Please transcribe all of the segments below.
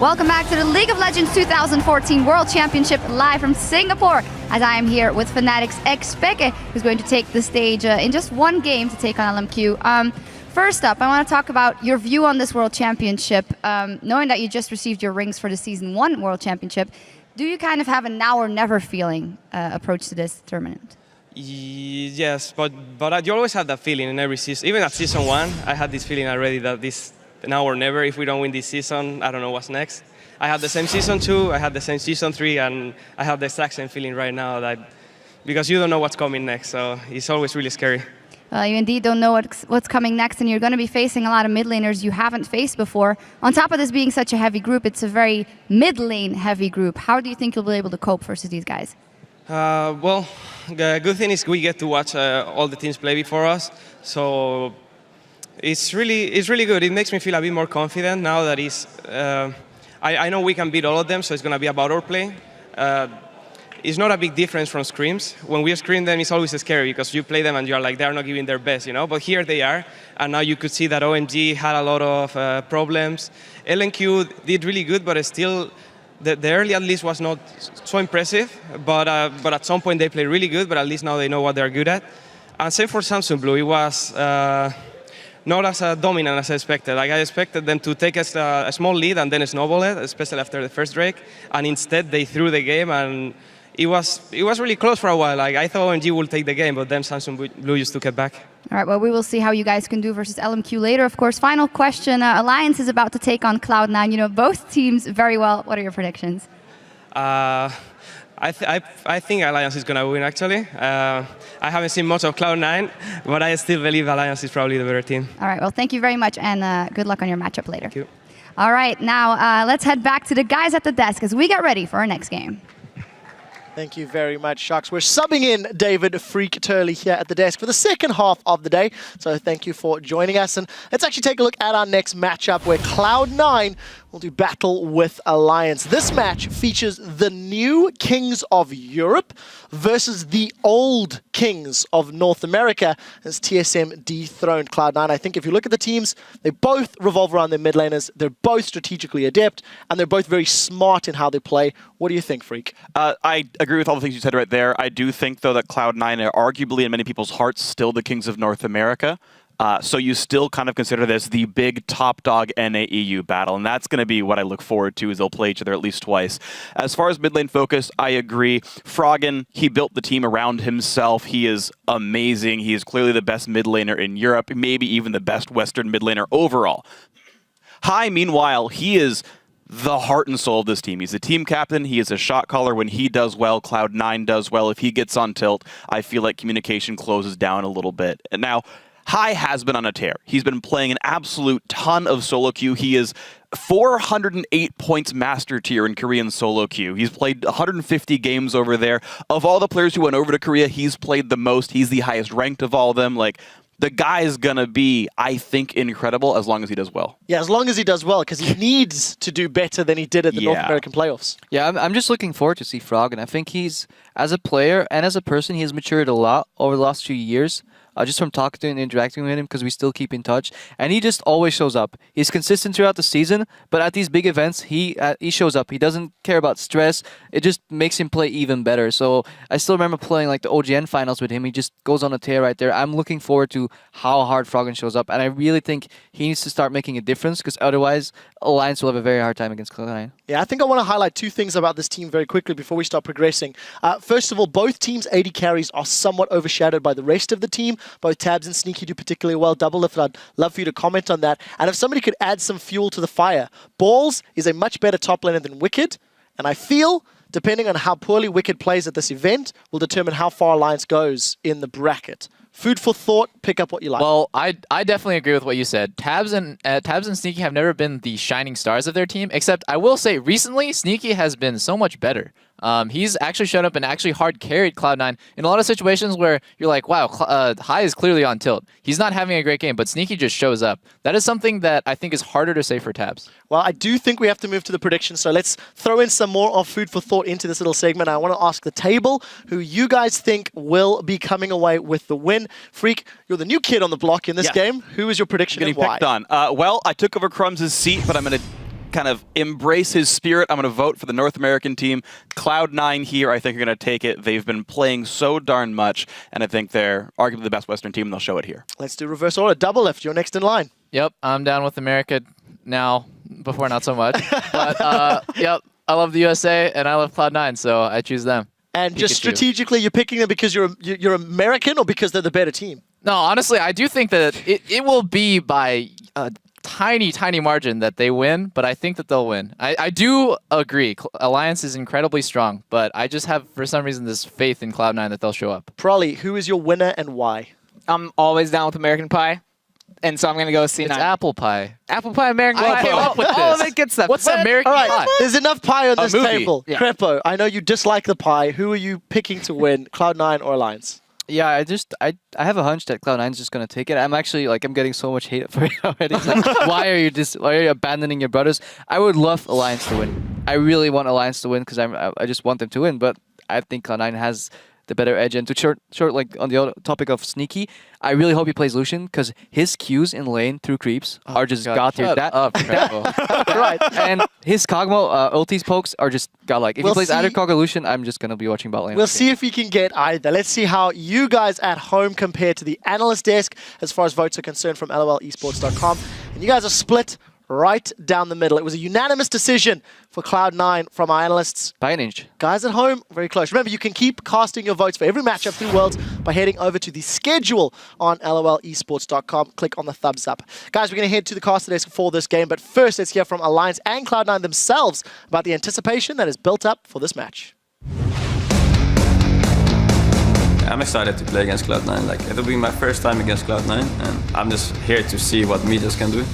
Welcome back to the League of Legends 2014 World Championship live from Singapore, as I am here with Fnatic's Xpeke, who's going to take the stage in just one game to take on LMQ. First up, I want to talk about your view on this World Championship. Knowing that you just received your rings for the Season 1 World Championship, do you kind of have a now or never feeling approach to this tournament? Yes, but you always have that feeling in every season. Even at Season 1, I had this feeling already that this now or never. If we don't win this season, I don't know what's next. I had the same Season 2, I had the same Season 3, and I have the exact same feeling right now, that because you don't know what's coming next, so it's always really scary. You indeed don't know what's coming next, and you're going to be facing a lot of mid laners you haven't faced before. On top of this being such a heavy group, it's a very mid lane heavy group. How do you think you'll be able to cope versus these guys? Well, the good thing is we get to watch all the teams play before us, so it's really good. It makes me feel a bit more confident now that I know we can beat all of them, so it's going to be about our play. It's not a big difference from scrims. When we scrim them, it's always scary because you play them and you're like, they're not giving their best, you know? But here they are, and now you could see that OMG had a lot of problems. LNQ did really good, but still, the early at least was not so impressive. But at some point they played really good, but at least now they know what they're good at. And same for Samsung Blue. It was not as dominant as I expected. Like I expected them to take a small lead and then snowball it, especially after the first Drake. And instead they threw the game, and it was really close for a while. Like I thought OMG would take the game, but then Samsung Blue just took it back. All right, well, we will see how you guys can do versus LMQ later. Of course, final question. Alliance is about to take on Cloud9. You know both teams very well. What are your predictions? I think Alliance is going to win, actually. I haven't seen much of Cloud9, but I still believe Alliance is probably the better team. All right, well, thank you very much, and good luck on your matchup later. Thank you. All right, now let's head back to the guys at the desk as we get ready for our next game. Thank you very much, Sharks. We're subbing in David Freak Turley here at the desk for the second half of the day. So thank you for joining us. And let's actually take a look at our next matchup where Cloud9 will do battle with Alliance. This match features the new Kings of Europe versus the old Kings of North America as TSM dethroned Cloud9. I think if you look at the teams, they both revolve around their mid laners. They're both strategically adept, and they're both very smart in how they play. What do you think, Freak? I agree with all the things you said right there. I do think, though, that Cloud9 are arguably in many people's hearts still the Kings of North America. So you still kind of consider this the big top dog NAEU battle, and that's going to be what I look forward to, is they'll play each other at least twice. As far as mid lane focus, I agree. Froggen, he built the team around himself. He is amazing. He is clearly the best mid laner in Europe, maybe even the best Western mid laner overall. Hai, meanwhile, he is the heart and soul of this team. He's the team captain. He is a shot caller. When he does well, Cloud9 does well. If he gets on tilt, I feel like communication closes down a little bit. And now, Hai has been on a tear. He's been playing an absolute ton of solo queue. He is 408 points master tier in Korean solo queue. He's played 150 games over there. Of all the players who went over to Korea, he's played the most. He's the highest ranked of all of them. Like, the guy is going to be, I think, incredible as long as he does well. Yeah, as long as he does well, because he needs to do better than he did at the North American playoffs. Yeah, I'm just looking forward to see Froggen. I think he's, as a player and as a person, he has matured a lot over the last few years. Just from talking to him and interacting with him, because we still keep in touch. And he just always shows up. He's consistent throughout the season, but at these big events, he shows up. He doesn't care about stress. It just makes him play even better. So I still remember playing like the OGN finals with him. He just goes on a tear right there. I'm looking forward to how hard Froggen shows up. And I really think he needs to start making a difference, because otherwise, Alliance will have a very hard time against Cloud9. Yeah, I think I want to highlight two things about this team very quickly before we start progressing. First of all, both teams' AD carries are somewhat overshadowed by the rest of the team. Both Tabs and Sneaky do particularly well. Double Lift, I'd love for you to comment on that. And if somebody could add some fuel to the fire, Balls is a much better top laner than Wicked. And I feel, depending on how poorly Wicked plays at this event, will determine how far Alliance goes in the bracket. Food for thought, pick up what you like. Well, I definitely agree with what you said. Tabs and Sneaky have never been the shining stars of their team, except I will say recently, Sneaky has been so much better. He's actually shown up and actually hard carried Cloud9 in a lot of situations where you're like, wow, Hai is clearly on tilt. He's not having a great game, but Sneaky just shows up. That is something that I think is harder to say for Tabs. Well, I do think we have to move to the predictions, so let's throw in some more of food for thought into this little segment. I want to ask the table who you guys think will be coming away with the win. Freak, you're the new kid on the block in this game. Who is your prediction and why? Picked on. Well, I took over Crumbs' seat, but I'm going to kind of embrace his spirit, I'm going to vote for the North American team. Cloud9 here, I think, are going to take it. They've been playing so darn much, and I think they're arguably the best Western team, and they'll show it here. Let's do reverse order. Double lift, you're next in line. Yep, I'm down with America now. Before, not so much. But, yep, I love the USA, and I love Cloud9, so I choose them. And just strategically, you're picking them because you're American or because they're the better team? No, honestly, I do think that it will be by a tiny, tiny margin that they win, but I think that they'll win. I do agree. Alliance is incredibly strong, but I just have, for some reason, this faith in Cloud9 that they'll show up. Prolly, who is your winner and why? I'm always down with American Pie, and so I'm going to go with C9. It's apple pie. Apple pie, American I pie. came up with All of this. it gets that. What's American All right, pie? there's enough pie on this movie. table. Yeah. Crepo, I know you dislike the pie. Who are you picking to win, Cloud9 or Alliance? Yeah, I have a hunch that Cloud9 is just gonna take it. I'm actually I'm getting so much hate for it already. It's like, why are you abandoning your brothers? I would love Alliance to win. I really want Alliance to win because I just want them to win. But I think Cloud9 has the better edge. And to short like on the other topic of Sneaky, I really hope he plays Lucian because his Qs in lane through creeps are just god tier. Shut up, Crepo. Right. And his Kog'Maw ultis pokes are just godlike. If We'll he plays see. either Kog or Lucian, I'm just gonna be watching bot lane. We'll see if he can get either. Let's see how you guys at home compare to the analyst desk as far as votes are concerned from lolesports.com. And you guys are split right down the middle. It was a unanimous decision for Cloud9 from our analysts. by an inch. Guys at home, very close. Remember, you can keep casting your votes for every matchup through Worlds by heading over to the schedule on lolesports.com. Click on the thumbs up. Guys, we're going to head to the caster desk for this game, but first let's hear from Alliance and Cloud9 themselves about the anticipation that is built up for this match. I'm excited to play against Cloud9. Like, it'll be my first time against Cloud9, and I'm just here to see what Midas can do.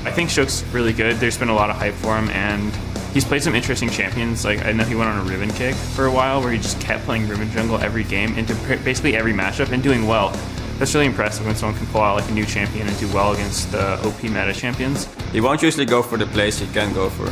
I think Shook's really good. There's been a lot of hype for him, and he's played some interesting champions. Like, I know he went on a Riven kick for a while where he just kept playing Riven jungle every game into basically every matchup and doing well. That's really impressive when someone can pull out like a new champion and do well against the OP meta champions. He won't usually go for the plays he can go for.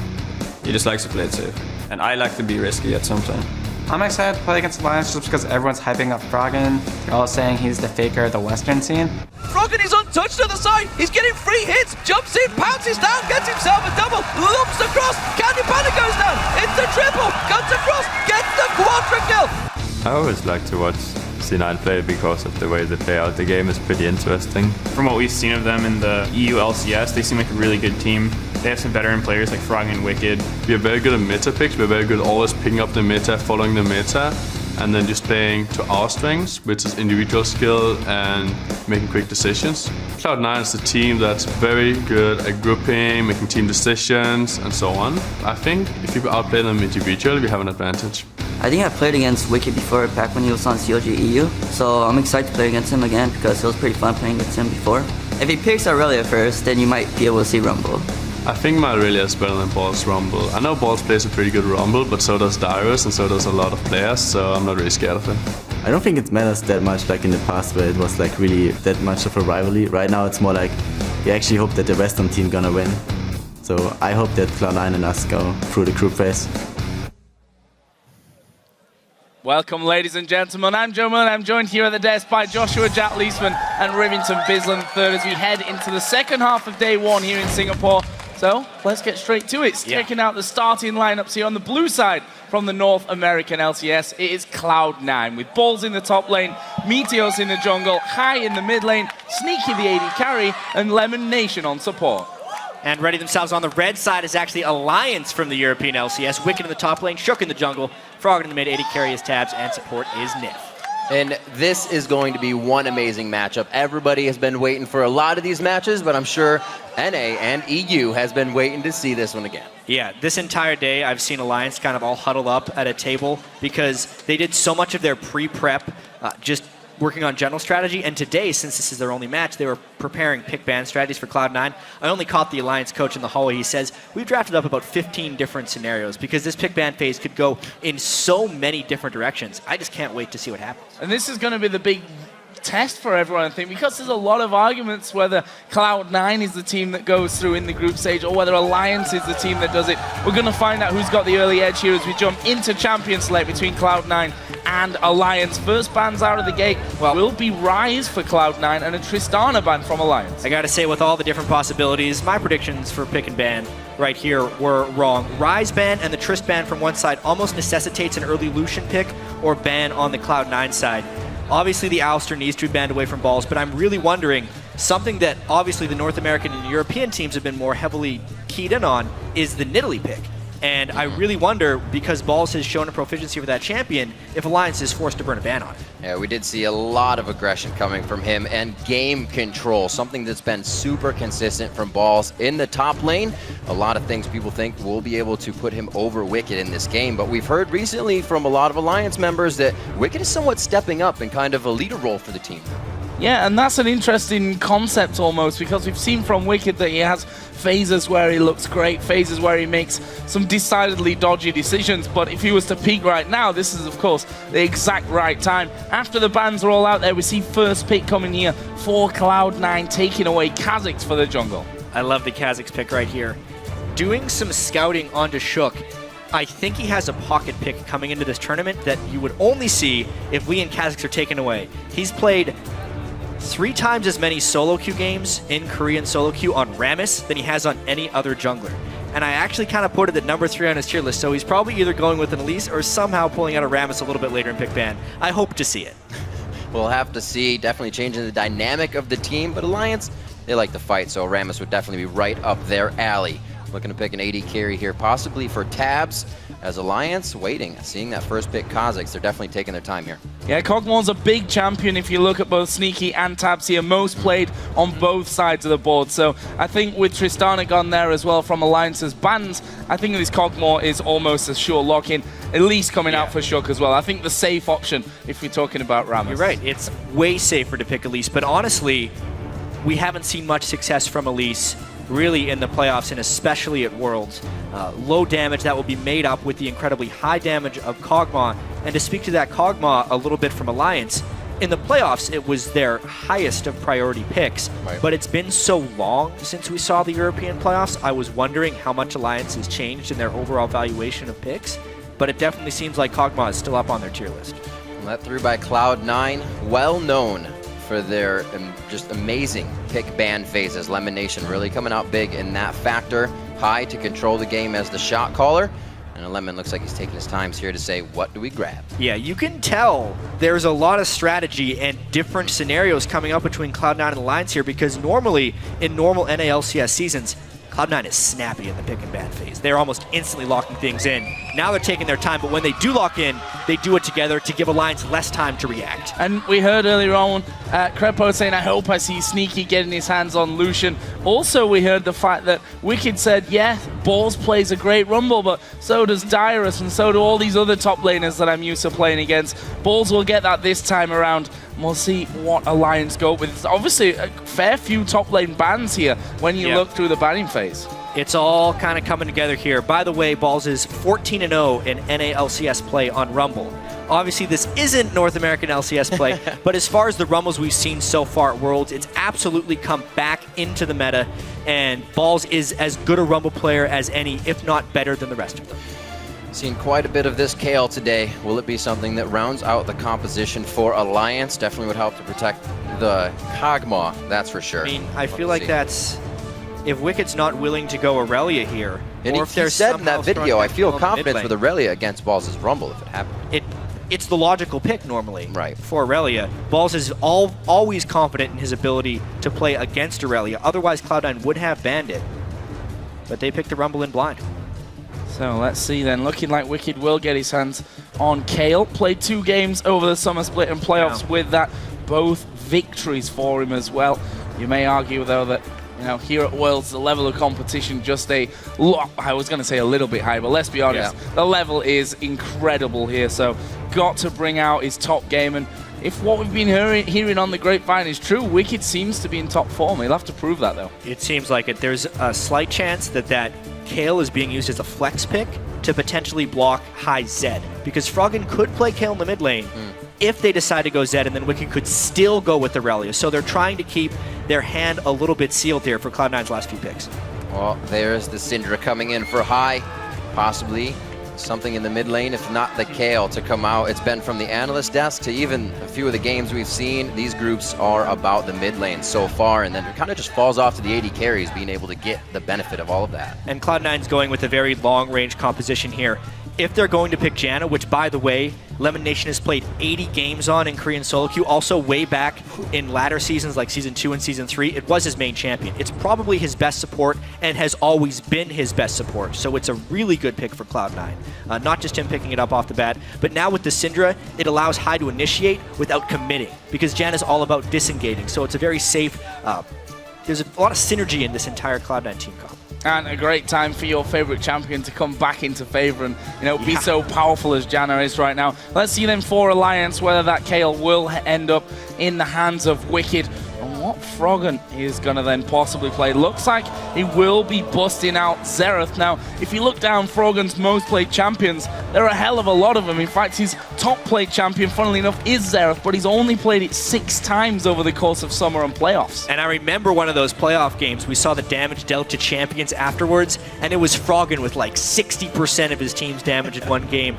He just likes to play it safe. And I like to be risky at some time. I'm excited to play against Alliance just because everyone's hyping up Froggen. They're all saying he's the faker of the Western scene. Froggen is untouched on the side. He's getting free hits. Jumps in, pounces down, gets himself a double. Lumps across. Candy Panda goes down. It's the triple. Cuts across. Gets the quadra kill. I always like to watch C9 play because of the way they play out the game is pretty interesting. From what we've seen of them in the EU LCS, they seem like a really good team. They have some veteran players like Froggen and Wicked. We are very good at meta picks. We're very good at always picking up the meta, following the meta, and then just playing to our strengths, which is individual skill and making quick decisions. Cloud9 is a team that's very good at grouping, making team decisions, and so on. I think if you outplay them individually, we have an advantage. I think I've played against Wicked before, back when he was on COG EU, so I'm excited to play against him again because it was pretty fun playing against him before. If he picks Aurelia first, then you might be able to see Rumble. I think my Aurelia is better than Ball's Rumble. I know Balls plays a pretty good Rumble, but so does Dyrus, and so does a lot of players, so I'm not really scared of him. I don't think it matters that much like in the past where it was like really that much of a rivalry. Right now it's more like we actually hope that the Western team gonna win. So I hope that Cloud9 and us go through the group phase. Welcome, ladies and gentlemen. I'm Joe Mullen. I'm joined here at the desk by Joshua Jack Leesman and Rivington Bisland III as we head into the second half of day one here in Singapore. So let's get straight to it. Checking out the starting lineups here on the blue side from the North American LCS. It is Cloud9 with Balls in the top lane, Meteos in the jungle, High in the mid lane, Sneaky the AD carry, and Lemon Nation on support. And ready themselves on the red side is actually Alliance from the European LCS. Wicked in the top lane, Shook in the jungle, Froggen in the mid, AD carry is Tabs, and support is Nif. And this is going to be one amazing matchup. Everybody has been waiting for a lot of these matches, but I'm sure NA and EU has been waiting to see this one again. Yeah, this entire day I've seen Alliance kind of all huddled up at a table because they did so much of their pre-prep just working on general strategy, and today, since this is their only match, they were preparing pick-ban strategies for Cloud9. I only caught the Alliance coach in the hallway. He says, we've drafted up about 15 different scenarios because this pick-ban phase could go in so many different directions. I just can't wait to see what happens. And this is going to be the big test for everyone, I think, because there's a lot of arguments whether Cloud9 is the team that goes through in the group stage or whether Alliance is the team that does it. We're going to find out who's got the early edge here as we jump into champion select between Cloud9 and Alliance. First bans out of the gate will be Rise for Cloud9 and a Tristana ban from Alliance. I gotta say, with all the different possibilities, my predictions for pick and ban right here were wrong. Rise ban and the Trist ban from one side almost necessitates an early Lucian pick or ban on the Cloud9 side. Obviously, the Alistair needs to be banned away from balls, but I'm really wondering, something that obviously the North American and European teams have been more heavily keyed in on is the Nidalee pick. And I really wonder, because Balls has shown a proficiency for that champion, if Alliance is forced to burn a ban on it. Yeah, we did see a lot of aggression coming from him and game control, something that's been super consistent from Balls in the top lane. A lot of things people think will be able to put him over Wicked in this game, but we've heard recently from a lot of Alliance members that Wicked is somewhat stepping up in kind of a leader role for the team. Yeah, and that's an interesting concept almost, because we've seen from Wicked that he has phases where he looks great, phases where he makes some decidedly dodgy decisions, but if he was to peak right now, this is of course the exact right time. After the bans are all out there, we see first pick coming here for Cloud9, taking away Kha'Zix for the jungle. I love the Kha'Zix pick right here. Doing some scouting onto Shook, I think he has a pocket pick coming into this tournament that you would only see if Lee and Kha'Zix are taken away. He's played 3 times as many solo queue games in Korean solo queue on Rammus than he has on any other jungler. And I actually kind of put it at number 3 on his tier list, so he's probably either going with an Elise or somehow pulling out a Rammus a little bit later in pick ban. I hope to see it. We'll have to see, definitely changing the dynamic of the team, but Alliance, they like to fight, so Rammus would definitely be right up their alley. Looking to pick an AD carry here, possibly for Tabs, as Alliance waiting, seeing that first pick Kha'Zix. They're definitely taking their time here. Yeah, Kog'Maw's a big champion if you look at both Sneaky and Tabs here, most played on both sides of the board. So I think with Tristana gone there as well from Alliance's bans, I think this Kog'Maw is almost a sure lock-in, at least coming out for Shook as well. I think the safe option if we're talking about Rammus. You're right, it's way safer to pick Elise, but honestly, we haven't seen much success from Elise really in the playoffs, and especially at Worlds. Low damage that will be made up with the incredibly high damage of Kog'Maw. And to speak to that Kog'Maw a little bit from Alliance, in the playoffs it was their highest of priority picks, but it's been so long since we saw the European playoffs, I was wondering how much Alliance has changed in their overall valuation of picks, but it definitely seems like Kog'Maw is still up on their tier list. Let through by Cloud9, well known for their just amazing pick ban phases. Lemon Nation really coming out big in that factor. High to control the game as the shot caller. And Lemon looks like he's taking his time here to say, what do we grab? Yeah, you can tell there's a lot of strategy and different scenarios coming up between Cloud9 and Alliance here, because normally in normal NALCS seasons, Cloud9 is snappy in the pick and ban phase. They're almost instantly locking things in. Now they're taking their time, but when they do lock in, they do it together to give Alliance less time to react. And we heard earlier on Crepo saying, I hope I see Sneaky getting his hands on Lucian. Also, we heard the fact that Wicked said, yeah, Balls plays a great Rumble, but so does Dyrus, and so do all these other top laners that I'm used to playing against. Balls will get that this time around. We'll see what Alliance go with. It's obviously a fair few top lane bans here when you look through the banning phase. It's all kind of coming together here. By the way, Balls is 14-0 in NALCS play on Rumble. Obviously, this isn't North American LCS play, but as far as the Rumbles we've seen so far at Worlds, it's absolutely come back into the meta, and Balls is as good a Rumble player as any, if not better than the rest of them. Seen quite a bit of this Kale today. Will it be something that rounds out the composition for Alliance? Definitely would help to protect the Kog'Maw, that's for sure. I mean, I feel like that's... If Wicked's not willing to go Aurelia here, and or if he there's said in that video, I feel confident with the Aurelia against Balls' Rumble if it happened. It's the logical pick normally for Aurelia. Balls is always confident in his ability to play against Aurelia. Otherwise, Cloud9 would have banned it. But they picked the Rumble in blind. So let's see then. Looking like Wicked will get his hands on Kale. Played 2 games over the summer split and playoffs with that. Both victories for him as well. You may argue, though, that here at Worlds, the level of competition just I was going to say a little bit high, but let's be honest, the level is incredible here. So got to bring out his top game, and if what we've been hearing on the grapevine is true, Wicked seems to be in top form. He'll have to prove that, though. It seems like it. There's a slight chance that Kale is being used as a flex pick to potentially block high Zed, because Froggen could play Kale in the mid lane if they decide to go Zed, and then Wicked could still go with Aurelia. So they're trying to keep their hand a little bit sealed here for Cloud9's last few picks. Well, there's the Syndra coming in for high, possibly something in the mid lane, if not the Kayle, to come out. It's been from the analyst desk to even a few of the games we've seen. These groups are about the mid lane so far, and then it kind of just falls off to the AD carries being able to get the benefit of all of that. And Cloud9's going with a very long-range composition here. If they're going to pick Janna, which, by the way, Lemon Nation has played 80 games on in Korean solo queue, also way back in latter seasons like Season 2 and Season 3, it was his main champion. It's probably his best support and has always been his best support, so it's a really good pick for Cloud9. Not just him picking it up off the bat, but now with the Syndra, it allows Hai to initiate without committing, because Janna's all about disengaging, so it's a very safe... there's a lot of synergy in this entire Cloud9 team comp. And a great time for your favorite champion to come back into favor and, you know, be so powerful as Janna is right now. Let's see them for Alliance, whether that Kayle will end up in the hands of Wicked. And what Froggen is going to then possibly play. Looks like he will be busting out Xerath. Now, if you look down Froggen's most played champions, there are a hell of a lot of them. In fact, his top played champion, funnily enough, is Xerath, but he's only played it 6 times over the course of summer and playoffs. And I remember one of those playoff games, we saw the damage dealt to champions afterwards, and it was Froggen with like 60% of his team's damage in one game.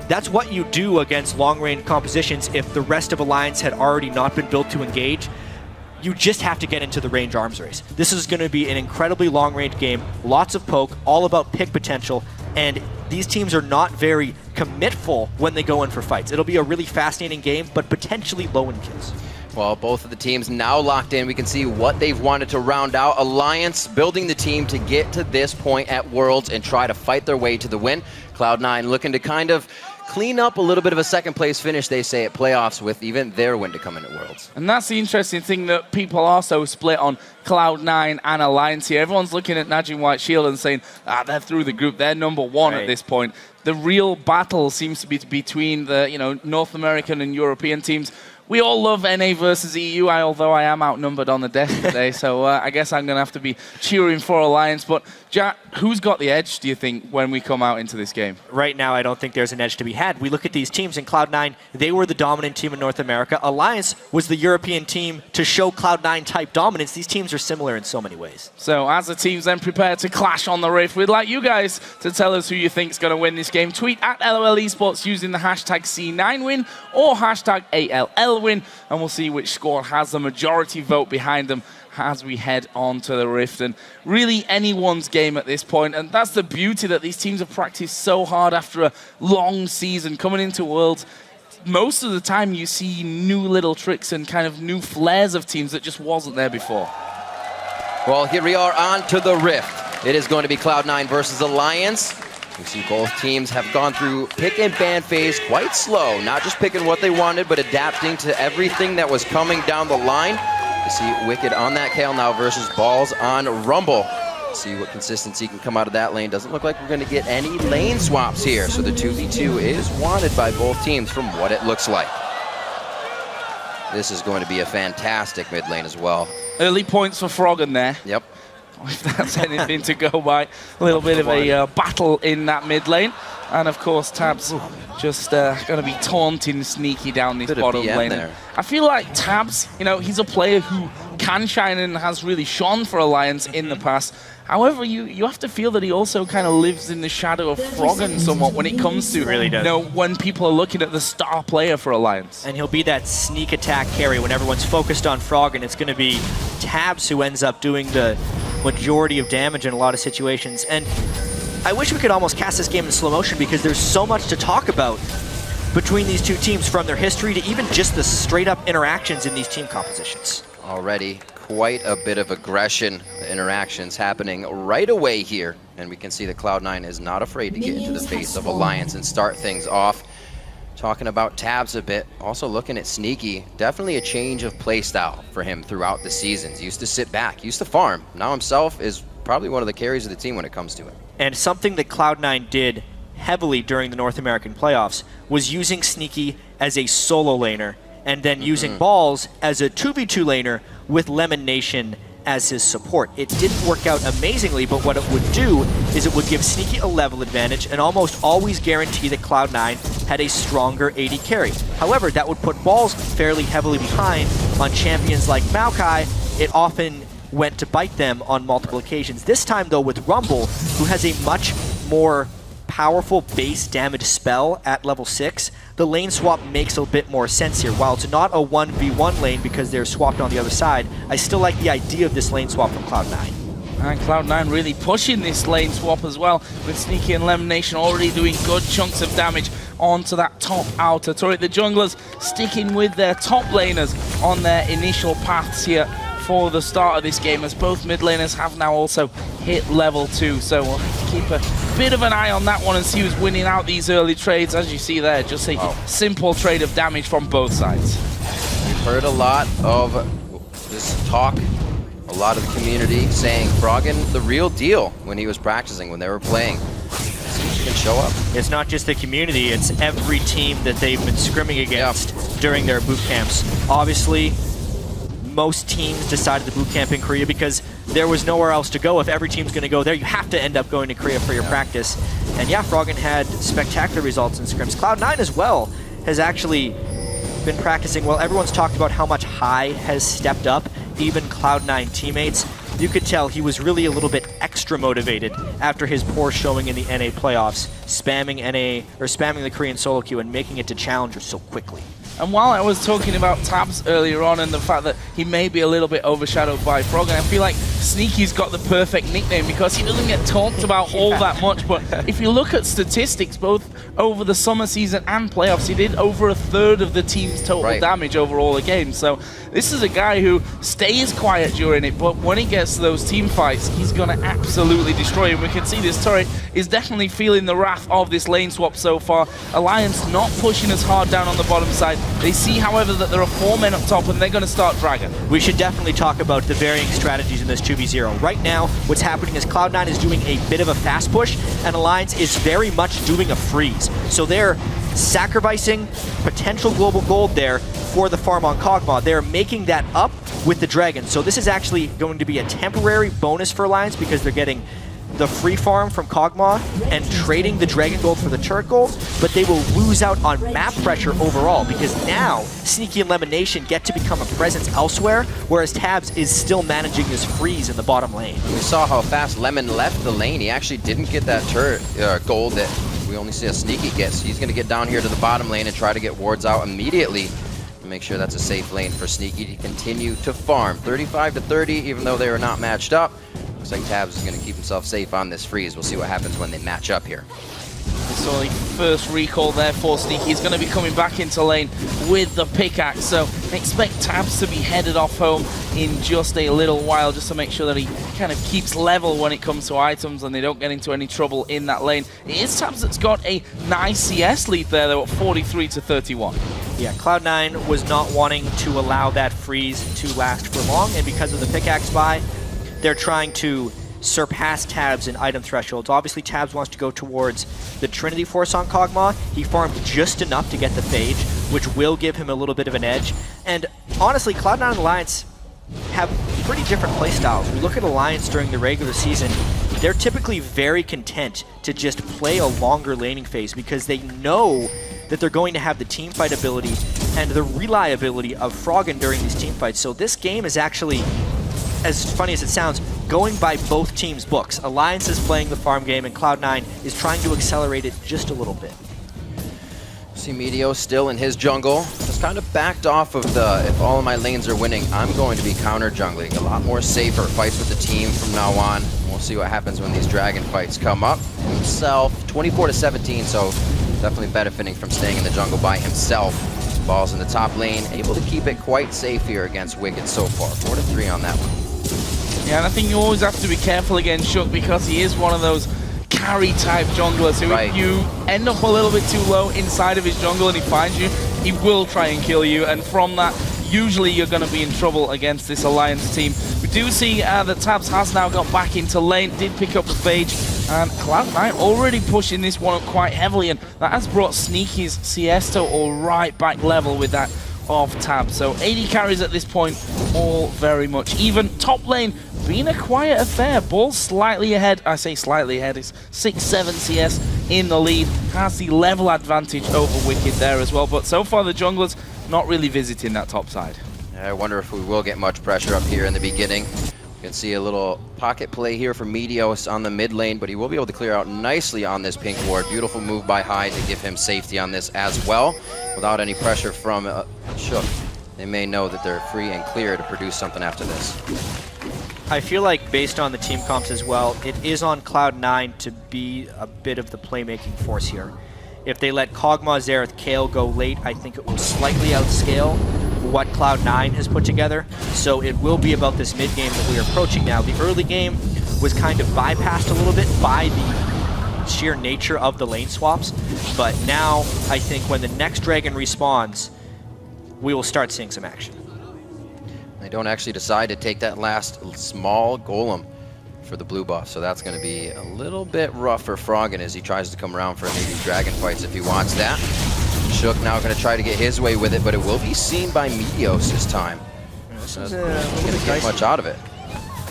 That's what you do against long-range compositions if the rest of Alliance had already not been built to engage. You just have to get into the range arms race. This is going to be an incredibly long-range game, lots of poke, all about pick potential, and these teams are not very commitful when they go in for fights. It'll be a really fascinating game, but potentially low in kills. Well, both of the teams now locked in. We can see what they've wanted to round out. Alliance building the team to get to this point at Worlds and try to fight their way to the win. Cloud9 looking to kind of clean up a little bit of a second place finish, they say, at playoffs with even their win to come in at Worlds. And that's the interesting thing, that people are so split on Cloud9 and Alliance here. Everyone's looking at Najin White Shield and saying, they're through the group, they're #1 at this point. The real battle seems to be between the North American and European teams. We all love NA versus EU, although I am outnumbered on the desk today, so I guess I'm going to have to be cheering for Alliance. But, Jack, who's got the edge, do you think, when we come out into this game? Right now, I don't think there's an edge to be had. We look at these teams, in Cloud9, they were the dominant team in North America. Alliance was the European team to show Cloud9-type dominance. These teams are similar in so many ways. So, as the teams then prepare to clash on the Rift, we'd like you guys to tell us who you think's going to win this game. Tweet at LOL Esports using the hashtag C9win or hashtag ALLwin, and we'll see which squad has the majority vote behind them as we head on to the Rift. And really anyone's game at this point, and that's the beauty, that these teams have practiced so hard after a long season coming into Worlds. Most of the time you see new little tricks and kind of new flares of teams that just wasn't there before. Well, here we are on to the Rift. It is going to be Cloud9 versus Alliance. We see both teams have gone through pick and ban phase quite slow, not just picking what they wanted, but adapting to everything that was coming down the line. You see Wicked on that Kayle now versus Balls on Rumble. See what consistency can come out of that lane. Doesn't look like we're going to get any lane swaps here, so the 2v2 is wanted by both teams from what it looks like. This is going to be a fantastic mid lane as well. Early points for Froggen there. Yep. If that's anything to go by. A little bit of a battle in that mid lane. And of course, Tabs just going to be taunting Sneaky down this bottom lane. There. I feel like Tabs, he's a player who can shine and has really shone for Alliance in the past. However, you have to feel that he also kind of lives in the shadow of Froggen somewhat when it comes to, really does. When people are looking at the star player for Alliance. And he'll be that sneak attack carry when everyone's focused on Froggen. It's going to be Tabs who ends up doing the majority of damage in a lot of situations. And I wish we could almost cast this game in slow motion, because there's so much to talk about between these two teams, from their history to even just the straight-up interactions in these team compositions. Already quite a bit of aggression interactions happening right away here, and we can see that Cloud9 is not afraid to get into the face of Alliance and start things off. Talking about Tabs a bit, also looking at Sneaky, definitely a change of play style for him throughout the seasons. Used to sit back, used to farm. Now himself is probably one of the carries of the team when it comes to it. And something that Cloud9 did heavily during the North American playoffs was using Sneaky as a solo laner, and then using Balls as a 2v2 laner with Lemon Nation as his support. It didn't work out amazingly, but what it would do is it would give Sneaky a level advantage and almost always guarantee that Cloud9 had a stronger AD carry. However, that would put Balls fairly heavily behind on champions like Maokai. It often went to bite them on multiple occasions. This time, though, with Rumble, who has a much more powerful base damage spell at level 6, the lane swap makes a bit more sense here. While it's not a 1v1 lane because they're swapped on the other side, I still like the idea of this lane swap from Cloud9. And Cloud9 really pushing this lane swap as well, with Sneaky and Lemon Nation already doing good chunks of damage onto that top outer turret. The junglers sticking with their top laners on their initial paths here for the start of this game, as both mid laners have now also hit level 2. So we'll have to keep a bit of an eye on that one and see who's winning out these early trades. As you see there, just a simple trade of damage from both sides. We've heard a lot of this talk, a lot of the community saying Froggen the real deal when he was practicing, when they were playing. He can show up. It's not just the community, it's every team that they've been scrimming against during their boot camps. Obviously, most teams decided to boot camp in Korea because there was nowhere else to go. If every team's going to go there, you have to end up going to Korea for your practice. And yeah, Froggen had spectacular results in scrims. Cloud9 as well has actually been practicing well. Everyone's talked about how much High has stepped up, even Cloud9 teammates. You could tell he was really a little bit extra motivated after his poor showing in the NA playoffs, spamming the Korean solo queue and making it to challengers so quickly. And while I was talking about Tabs earlier on and the fact that he may be a little bit overshadowed by Froggen, I feel like Sneaky's got the perfect nickname because he doesn't get talked about all that much. But if you look at statistics, both over the summer season and playoffs, he did over a third of the team's total damage over all the games. So this is a guy who stays quiet during it, but when he gets to those team fights, he's going to absolutely destroy him. We can see this turret is definitely feeling the wrath of this lane swap so far. Alliance not pushing as hard down on the bottom side. They see, however, that there are 4 men up top and they're going to start Dragon. We should definitely talk about the varying strategies in this 2v0. Right now, what's happening is Cloud9 is doing a bit of a fast push and Alliance is very much doing a freeze. So they're sacrificing potential global gold there for the farm on Kog'Maw. They're making that up with the Dragon. So this is actually going to be a temporary bonus for Alliance because they're getting the free farm from Kog'Maw and trading the Dragon Gold for the Turret Gold, but they will lose out on map pressure overall because now Sneaky and Lemon Nation get to become a presence elsewhere, whereas Tabs is still managing this freeze in the bottom lane. We saw how fast Lemon left the lane. He actually didn't get that turret gold that we only see a Sneaky get. So he's going to get down here to the bottom lane and try to get wards out immediately to make sure that's a safe lane for Sneaky to continue to farm. 35 to 30, even though they are not matched up. Looks like Tabs is going to keep himself safe on this freeze. We'll see what happens when they match up here. So the first recall there for Sneaky is going to be coming back into lane with the pickaxe. So expect Tabs to be headed off home in just a little while, just to make sure that he kind of keeps level when it comes to items and they don't get into any trouble in that lane. It is Tabs that's got a nice CS lead there, though, at 43 to 31. Yeah, Cloud9 was not wanting to allow that freeze to last for long, and because of the pickaxe buy, they're trying to surpass Tabs in item thresholds. Obviously, Tabs wants to go towards the Trinity Force on Kog'Maw. He farmed just enough to get the Phage, which will give him a little bit of an edge. And honestly, Cloud9 and Alliance have pretty different playstyles. We look at Alliance during the regular season, they're typically very content to just play a longer laning phase because they know that they're going to have the teamfight ability and the reliability of Froggen during these teamfights. So this game is actually, as funny as it sounds, going by both teams' books. Alliance is playing the farm game and Cloud9 is trying to accelerate it just a little bit. See Medio still in his jungle. Just kind of backed off of the, if all of my lanes are winning, I'm going to be counter jungling. A lot more safer fights with the team from now on. We'll see what happens when these dragon fights come up. Himself, 24 to 17, so definitely benefiting from staying in the jungle by himself. Balls in the top lane, able to keep it quite safe here against Wicked so far. 4 to 3 on that one. Yeah, and I think you always have to be careful against Shook because he is one of those carry-type junglers who, if you end up a little bit too low inside of his jungle and he finds you, he will try and kill you. And from that, usually you're going to be in trouble against this Alliance team. We do see that Tabs has now got back into lane, did pick up the Phage, and Cloud9 already pushing this one up quite heavily, and that has brought Sneaky's CS total right back level with that of Tabs. So 80 carries at this point, all very much even. Top lane being a quiet affair. Ball slightly ahead. I say slightly ahead. It's 6-7 CS in the lead. Has the level advantage over Wicked there as well. But so far the junglers not really visiting that top side. I wonder if we will get much pressure up here in the beginning. You can see a little pocket play here from Meteos on the mid lane, but he will be able to clear out nicely on this pink ward. Beautiful move by Hyde to give him safety on this as well, without any pressure from Shook. They may know that they're free and clear to produce something after this. I feel like based on the team comps as well, it is on Cloud9 to be a bit of the playmaking force here. If they let Kog'Maw, Xerath, Kayle go late, I think it will slightly outscale what Cloud9 has put together. So it will be about this mid game that we are approaching now. The early game was kind of bypassed a little bit by the sheer nature of the lane swaps. But now I think when the next dragon respawns, we will start seeing some action. They don't actually decide to take that last small golem for the blue buff, so that's going to be a little bit rough for Froggen as he tries to come around for maybe dragon fights if he wants that. Shook now going to try to get his way with it, but it will be seen by Meteos this time. This Not is going to get much out of it.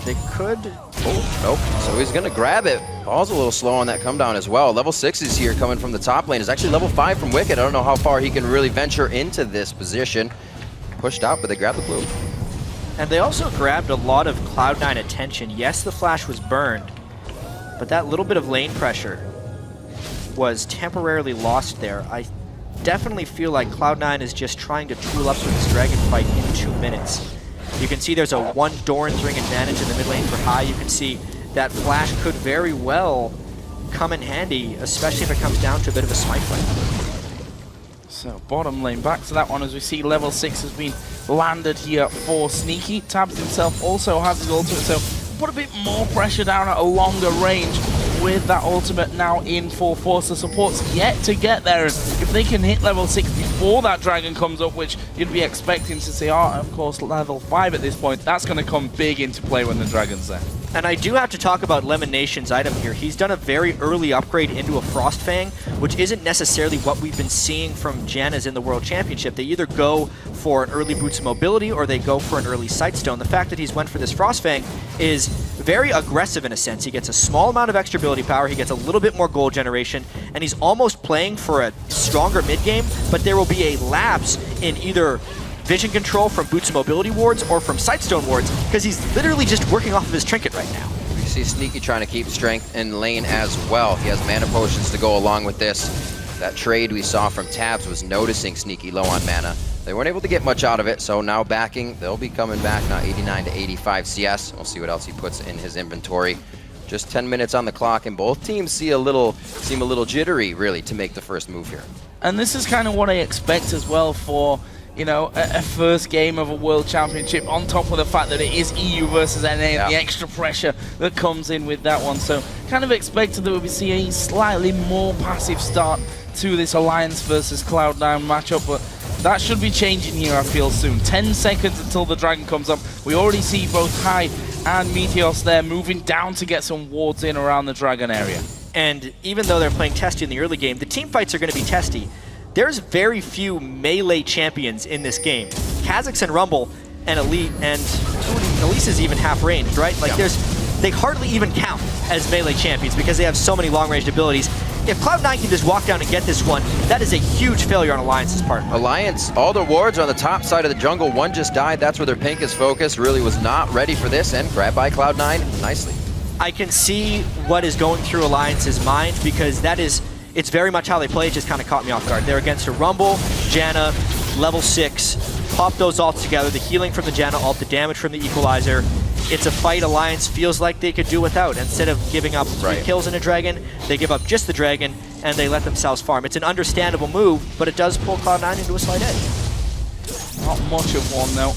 They could. Oh, nope. So he's going to grab it. Ball's a little slow on that come down as well. Level 6 is here coming from the top lane. It's actually level 5 from Wicked. I don't know how far he can really venture into this position. Pushed out, but they grab the blue. And they also grabbed a lot of Cloud9 attention. Yes, the flash was burned, but that little bit of lane pressure was temporarily lost there. I definitely feel like Cloud9 is just trying to tool up for this dragon fight in 2 minutes. You can see there's a 1 Doran's Ring advantage in the mid lane for High. You can see that flash could very well come in handy, especially if it comes down to a bit of a smite fight. So bottom lane, back to that one as we see level 6 has been landed here for Sneaky. Tabs himself also has his ultimate, so put a bit more pressure down at a longer range with that ultimate now in full force. The support's yet to get there, and if they can hit level 6 before that dragon comes up, which you'd be expecting to see, of course, level 5 at this point, that's going to come big into play when the dragon's there. And I do have to talk about Lemon Nation's item here. He's done a very early upgrade into a Frost Fang, which isn't necessarily what we've been seeing from Janna's in the World Championship. They either go for an early Boots of Mobility or they go for an early Sightstone. The fact that he's went for this Frost Fang is very aggressive in a sense. He gets a small amount of extra ability power, he gets a little bit more gold generation, and he's almost playing for a stronger mid-game, but there will be a lapse in either vision control from Boots of Mobility wards or from Sightstone wards, because he's literally just working off of his trinket right now. You see Sneaky trying to keep strength in lane as well. He has mana potions to go along with this. That trade we saw from Tabs was noticing Sneaky low on mana. They weren't able to get much out of it, so now backing, they'll be coming back now 89 to 85 CS. We'll see what else he puts in his inventory. Just 10 minutes on the clock, and both teams seem a little jittery, really, to make the first move here. And this is kind of what I expect as well for, you know, a first game of a World Championship, on top of the fact that it is EU versus NA, the extra pressure that comes in with that one. So kind of expected that we would see a slightly more passive start to this Alliance versus Cloud9 matchup, but that should be changing here, I feel, soon. 10 seconds until the dragon comes up. We already see both High and Meteos there moving down to get some wards in around the dragon area. And even though they're playing testy in the early game, the team fights are going to be testy. There's very few melee champions in this game. Kha'Zix and Rumble and Elite, and Elise is even half ranged, right? Like they hardly even count as melee champions because they have so many long-ranged abilities. If Cloud9 can just walk down and get this one, that is a huge failure on Alliance's part. Alliance, all their wards are on the top side of the jungle. One just died. That's where their pink is focused. Really was not ready for this, and grabbed by Cloud9 nicely. I can see what is going through Alliance's mind, because it's very much how they play. It just kind of caught me off guard. They're against a Rumble, Janna, level 6, pop those ults together, the healing from the Janna ult, the damage from the Equalizer. It's a fight Alliance feels like they could do without. Instead of giving up 3 kills in a dragon, they give up just the dragon, and they let themselves farm. It's an understandable move, but it does pull Cloud9 into a slight edge. Not much of one, though.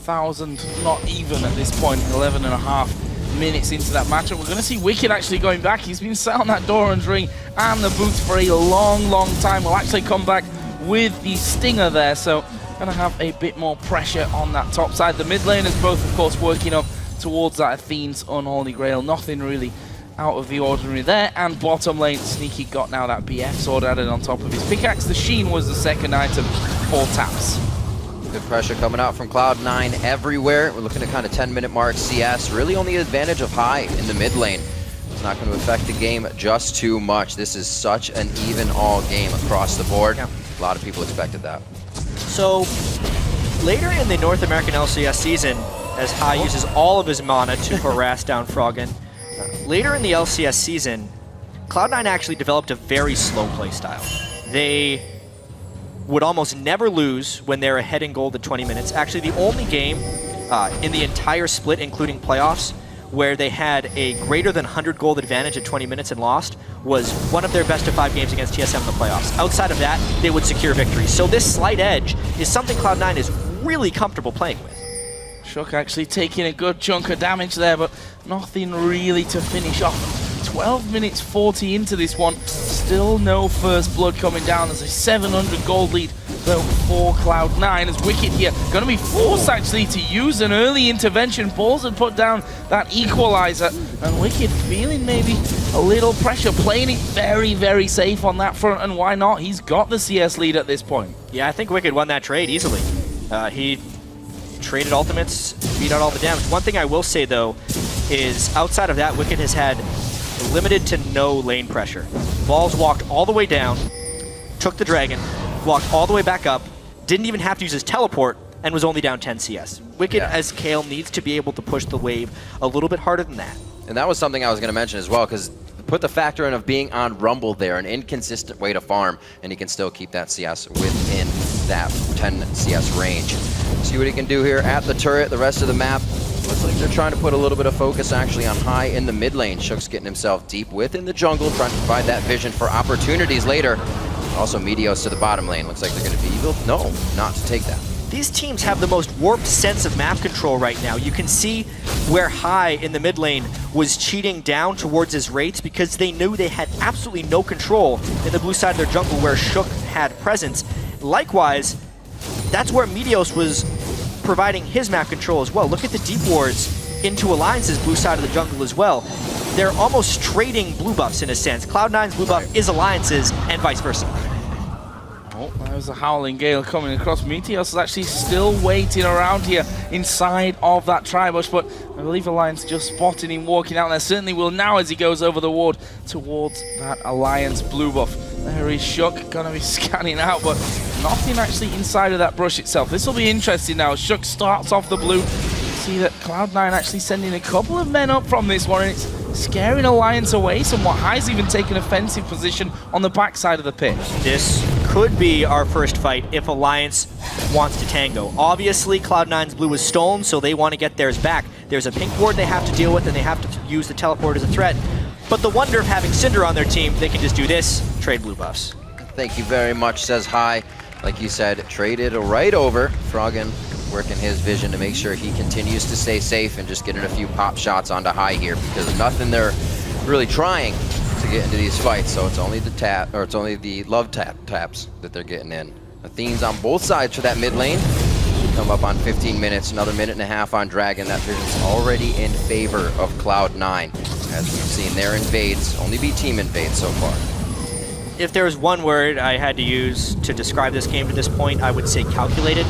1,000, not even at this point, 11.5 minutes into that matchup. We're going to see Wicked actually going back. He's been sat on that Doran's Ring and the boots for a long, long time. Will actually come back with the Stinger there, so going to have a bit more pressure on that top side. The mid laners both, of course, working up towards that Athene's Unholy Grail. Nothing really out of the ordinary there. And bottom lane, Sneaky got now that BF sword added on top of his pickaxe. The Sheen was the second item for Taps. Good pressure coming out from Cloud9 everywhere. We're looking at kind of 10-minute mark CS. Really only advantage of High in the mid lane. It's not going to affect the game just too much. This is such an even all game across the board. A lot of people expected that. So later in the North American LCS season, as Hai uses all of his mana to harass down Froggen. Later in the LCS season, Cloud9 actually developed a very slow play style. They would almost never lose when they're ahead in gold at 20 minutes. Actually, the only game in the entire split, including playoffs, where they had a greater than 100 gold advantage at 20 minutes and lost was one of their best of 5 games against TSM in the playoffs. Outside of that, they would secure victories. So this slight edge is something Cloud9 is really comfortable playing with. Shook actually taking a good chunk of damage there, but nothing really to finish off. 12 minutes 40 into this one, still no first blood coming down. There's a 700 gold lead though for Cloud9 as Wicked here going to be forced actually to use an early intervention. Balls had put down that equalizer, and Wicked feeling maybe a little pressure, playing it very, very safe on that front, and why not? He's got the CS lead at this point. Yeah, I think Wicked won that trade easily. He traded ultimates, beat out all the damage. One thing I will say though is outside of that, Wicked has had limited to no lane pressure. Balls walked all the way down, took the dragon, walked all the way back up, didn't even have to use his teleport, and was only down 10 CS. Wicked, as Kale, needs to be able to push the wave a little bit harder than that. And that was something I was going to mention as well, because put the factor in of being on Rumble there, an inconsistent way to farm, and he can still keep that CS within that 10 CS range. See what he can do here at the turret, the rest of the map. Looks like they're trying to put a little bit of focus actually on Hai in the mid lane. Shook's getting himself deep within the jungle, trying to provide that vision for opportunities later. Also Meteos to the bottom lane. Looks like they're going to be evil. No, not to take that. These teams have the most warped sense of map control right now. You can see where Hai in the mid lane was cheating down towards his Wraiths because they knew they had absolutely no control in the blue side of their jungle where Shook had presence. Likewise, that's where Meteos was providing his map control as well. Look at the deep wards into Alliance's blue side of the jungle as well. They're almost trading blue buffs in a sense. Cloud9's blue buff is Alliance's and vice versa. Oh, there's a Howling Gale coming across. Meteos is actually still waiting around here inside of that Tribush, but I believe Alliance just spotted him walking out there. Certainly will now as he goes over the ward towards that Alliance blue buff. There is Shook gonna be scanning out, but nothing actually inside of that brush itself. This will be interesting now. Shook starts off the blue. See that Cloud9 actually sending a couple of men up from this one, and it's scaring Alliance away somewhat. Hai's even taken offensive position on the backside of the pitch. This could be our first fight if Alliance wants to tango. Obviously, Cloud9's blue was stolen, so they want to get theirs back. There's a pink ward they have to deal with, and they have to use the teleport as a threat. But the wonder of having Cinder on their team, they can just do this, trade blue buffs. Thank you very much, says Hai. Like you said, traded right over. Froggen working his vision to make sure he continues to stay safe and just getting a few pop shots onto Hai here, because of nothing they're really trying to get into these fights. So it's only the tap, or it's only the love taps that they're getting in. Athene's on both sides for that mid lane. Should come up on 15 minutes, another minute and a half on Dragon. That vision's already in favor of Cloud9. As we've seen, their invades only be team invades so far. If there was one word I had to use to describe this game to this point, I would say calculated.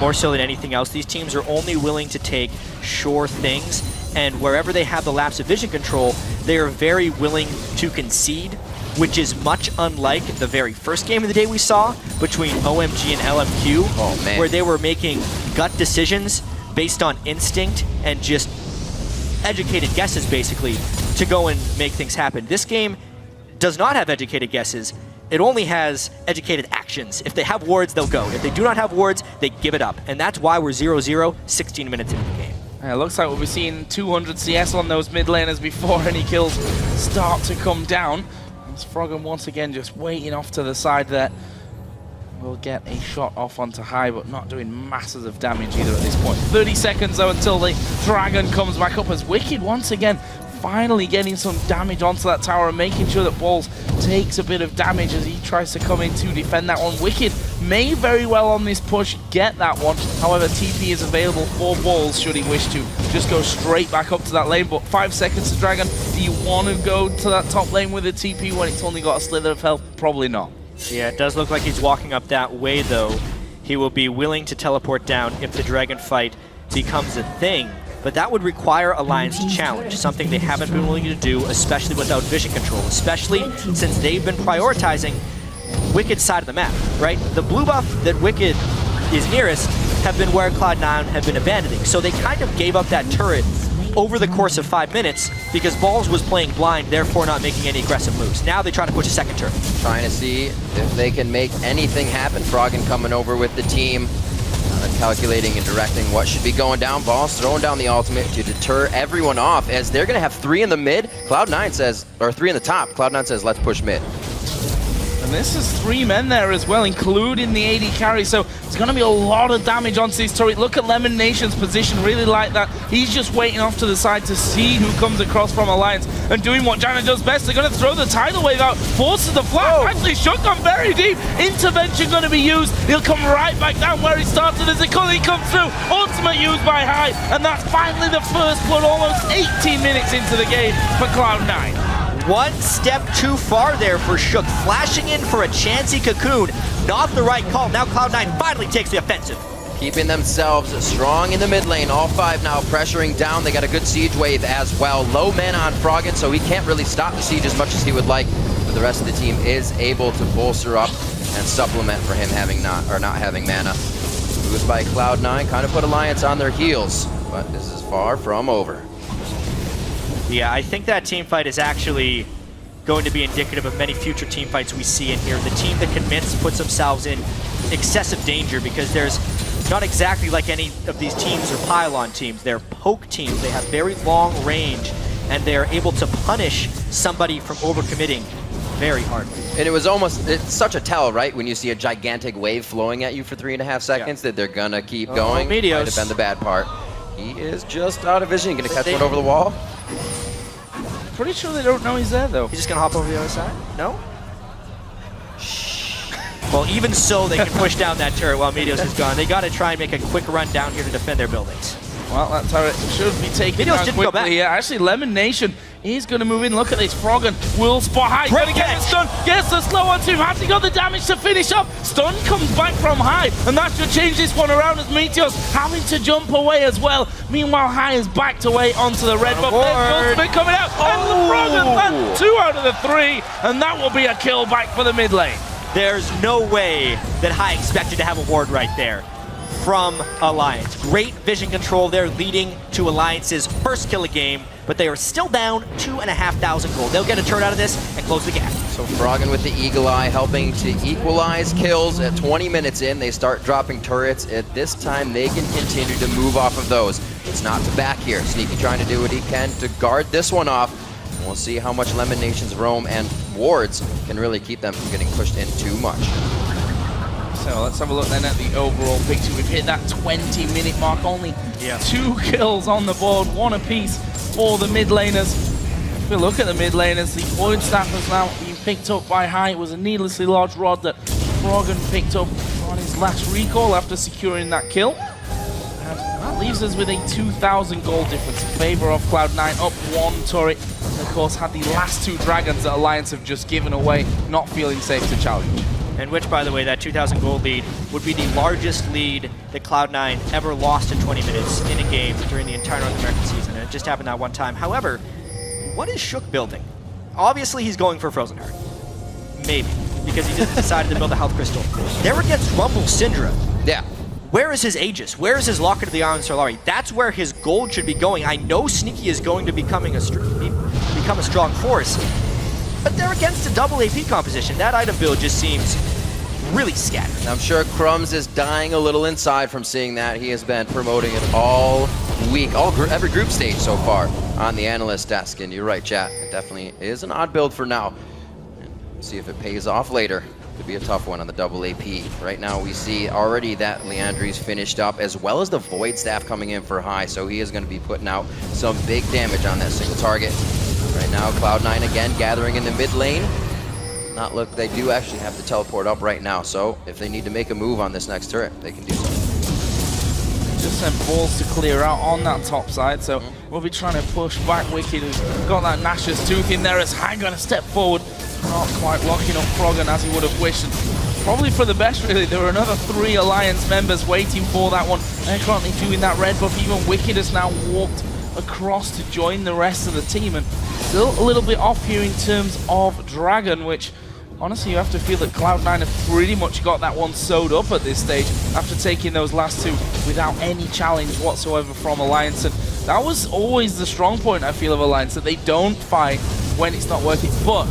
More so than anything else, these teams are only willing to take sure things, and wherever they have the lapse of vision control, they are very willing to concede, which is much unlike the very first game of the day we saw between OMG and LMQ, where they were making gut decisions based on instinct and just educated guesses, basically, to go and make things happen. This game does not have educated guesses. It only has educated actions. If they have wards, they'll go. If they do not have wards, they give it up. And that's why we're 0-0, 16 minutes into the game. It looks like we'll be seeing 200 CS on those mid laners before any kills start to come down. As Froggen once again just waiting off to the side there. We'll get a shot off onto Hai, but not doing masses of damage either at this point. 30 seconds though until the Dragon comes back up, as Wicked once again finally getting some damage onto that tower and making sure that Balls takes a bit of damage as he tries to come in to defend that one. Wicked may very well on this push get that one. However, TP is available for Balls should he wish to just go straight back up to that lane. But 5 seconds to Dragon. Do you want to go to that top lane with a TP when it's only got a slither of health? Probably not. Yeah, it does look like he's walking up that way though. He will be willing to teleport down if the Dragon fight becomes a thing. But that would require Alliance to challenge, something they haven't been willing to do, especially without vision control, especially since they've been prioritizing Wicked's side of the map, right? The blue buff that Wicked is nearest have been where Cloud9 have been abandoning. So they kind of gave up that turret over the course of 5 minutes because Balls was playing blind, therefore not making any aggressive moves. Now they try to push a second turret. Trying to see if they can make anything happen. Froggen coming over with the team. Calculating and directing what should be going down. Balls throwing down the ultimate to deter everyone off as they're going to have 3 in the mid. Cloud9 says, or 3 in the top. Cloud9 says, let's push mid. And this is 3 men there as well, including the AD carry, so it's going to be a lot of damage onto this turret. Look at Lemon Nation's position, really like that. He's just waiting off to the side to see who comes across from Alliance and doing what Jana does best. They're going to throw the tidal wave out, forces the flash. Actually, Shook gone very deep. Intervention going to be used. He'll come right back down where he started as he comes through. Ultimate used by High, and that's finally the first blood almost 18 minutes into the game for Cloud9. One step too far there for Shook, flashing in for a chancy cocoon. Not the right call. Now Cloud9 finally takes the offensive. Keeping themselves strong in the mid lane. All 5 now pressuring down. They got a good siege wave as well. Low mana on Froggen, so he can't really stop the siege as much as he would like. But the rest of the team is able to bolster up and supplement for him having not having mana. Moves by Cloud9, kind of put Alliance on their heels, but this is far from over. Yeah, I think that team fight is actually going to be indicative of many future team fights we see in here. The team that commits puts themselves in excessive danger because there's not exactly like any of these teams or pylon teams. They're poke teams. They have very long range, and they're able to punish somebody from overcommitting very hardly. And it was almost, it's such a tell, right? When you see a gigantic wave flowing at you for 3.5 seconds that they're gonna keep going. Might have been the bad part. He is just out of vision. Gonna catch one over the wall. Pretty sure they don't know he's there, though. He's just gonna hop over the other side? No? Well, even so, they can push down that turret while Meteos is gone. They gotta try and make a quick run down here to defend their buildings. Well, that turret should be taken down quickly. Yeah, actually, Lemon Nation is going to move in. Look at this. Froggen will spot High. Going to get the stun. Gets the slow on 2. Has he got the damage to finish up? Stun comes back from High, and that should change this one around as Meteos having to jump away as well. Meanwhile, High is backed away onto the red buff. There's Ultimate coming out, and the Froggen lands 2 out of the 3, and that will be a kill back for the mid lane. There's no way that High expected to have a ward right there from Alliance. Great vision control there, leading to Alliance's first kill of game, but they are still down 2,500 gold. They'll get a turn out of this and close the gap. So Froggen with the Eagle Eye helping to equalize kills. At 20 minutes in, they start dropping turrets. At this time, they can continue to move off of those. It's not to back here. Sneaky trying to do what he can to guard this one off. We'll see how much Lemon Nation's roam and wards can really keep them from getting pushed in too much. So let's have a look then at the overall picture. We've hit that 20-minute mark, only 2 kills on the board, 1 apiece for the mid laners. If we look at the mid laners, the Void Staff has now been picked up by High. It was a needlessly large rod that Froggen picked up on his last recall after securing that kill. And that leaves us with a 2,000 gold difference in favor of Cloud9, up 1 turret. And of course, had the last 2 dragons that Alliance have just given away, not feeling safe to challenge. And which, by the way, that 2,000 gold lead would be the largest lead that Cloud9 ever lost in 20 minutes in a game during the entire North American season, and it just happened that one time. However, what is Shook building? Obviously, he's going for Frozen Heart. Maybe, because he just decided to build a Health Crystal. There against Rumble Syndra. Yeah. Where is his Aegis? Where is his Locket of the Iron Solari? That's where his gold should be going. I know Sneaky is going to become a strong force, but they're against a double AP composition. That item build just seems really scattered. I'm sure Crumbs is dying a little inside from seeing that. He has been promoting it all week, every group stage so far on the analyst desk. And you're right, chat. It definitely is an odd build for now. See if it pays off later. Could be a tough one on the double AP. Right now we see already that Leandri's finished up, as well as the Void Staff coming in for High. So he is going to be putting out some big damage on that single target. Right now, Cloud9 again gathering in the mid lane. Not look, they do actually have to teleport up right now, so if they need to make a move on this next turret, they can do so. Just sent balls to clear out on that top side, so we'll be trying to push back Wicked, who's got that Nash's Tooth in there as High going to step forward. Not quite locking up Froggen as he would have wished. And probably for the best, really. There were another 3 Alliance members waiting for that one. They're currently doing that red buff. Even Wicked has now walked across to join the rest of the team, and still a little bit off here in terms of Dragon, which honestly, you have to feel that Cloud9 have pretty much got that one sewed up at this stage after taking those last two without any challenge whatsoever from Alliance. And that was always the strong point, I feel, of Alliance, that they don't fight when it's not worth it. But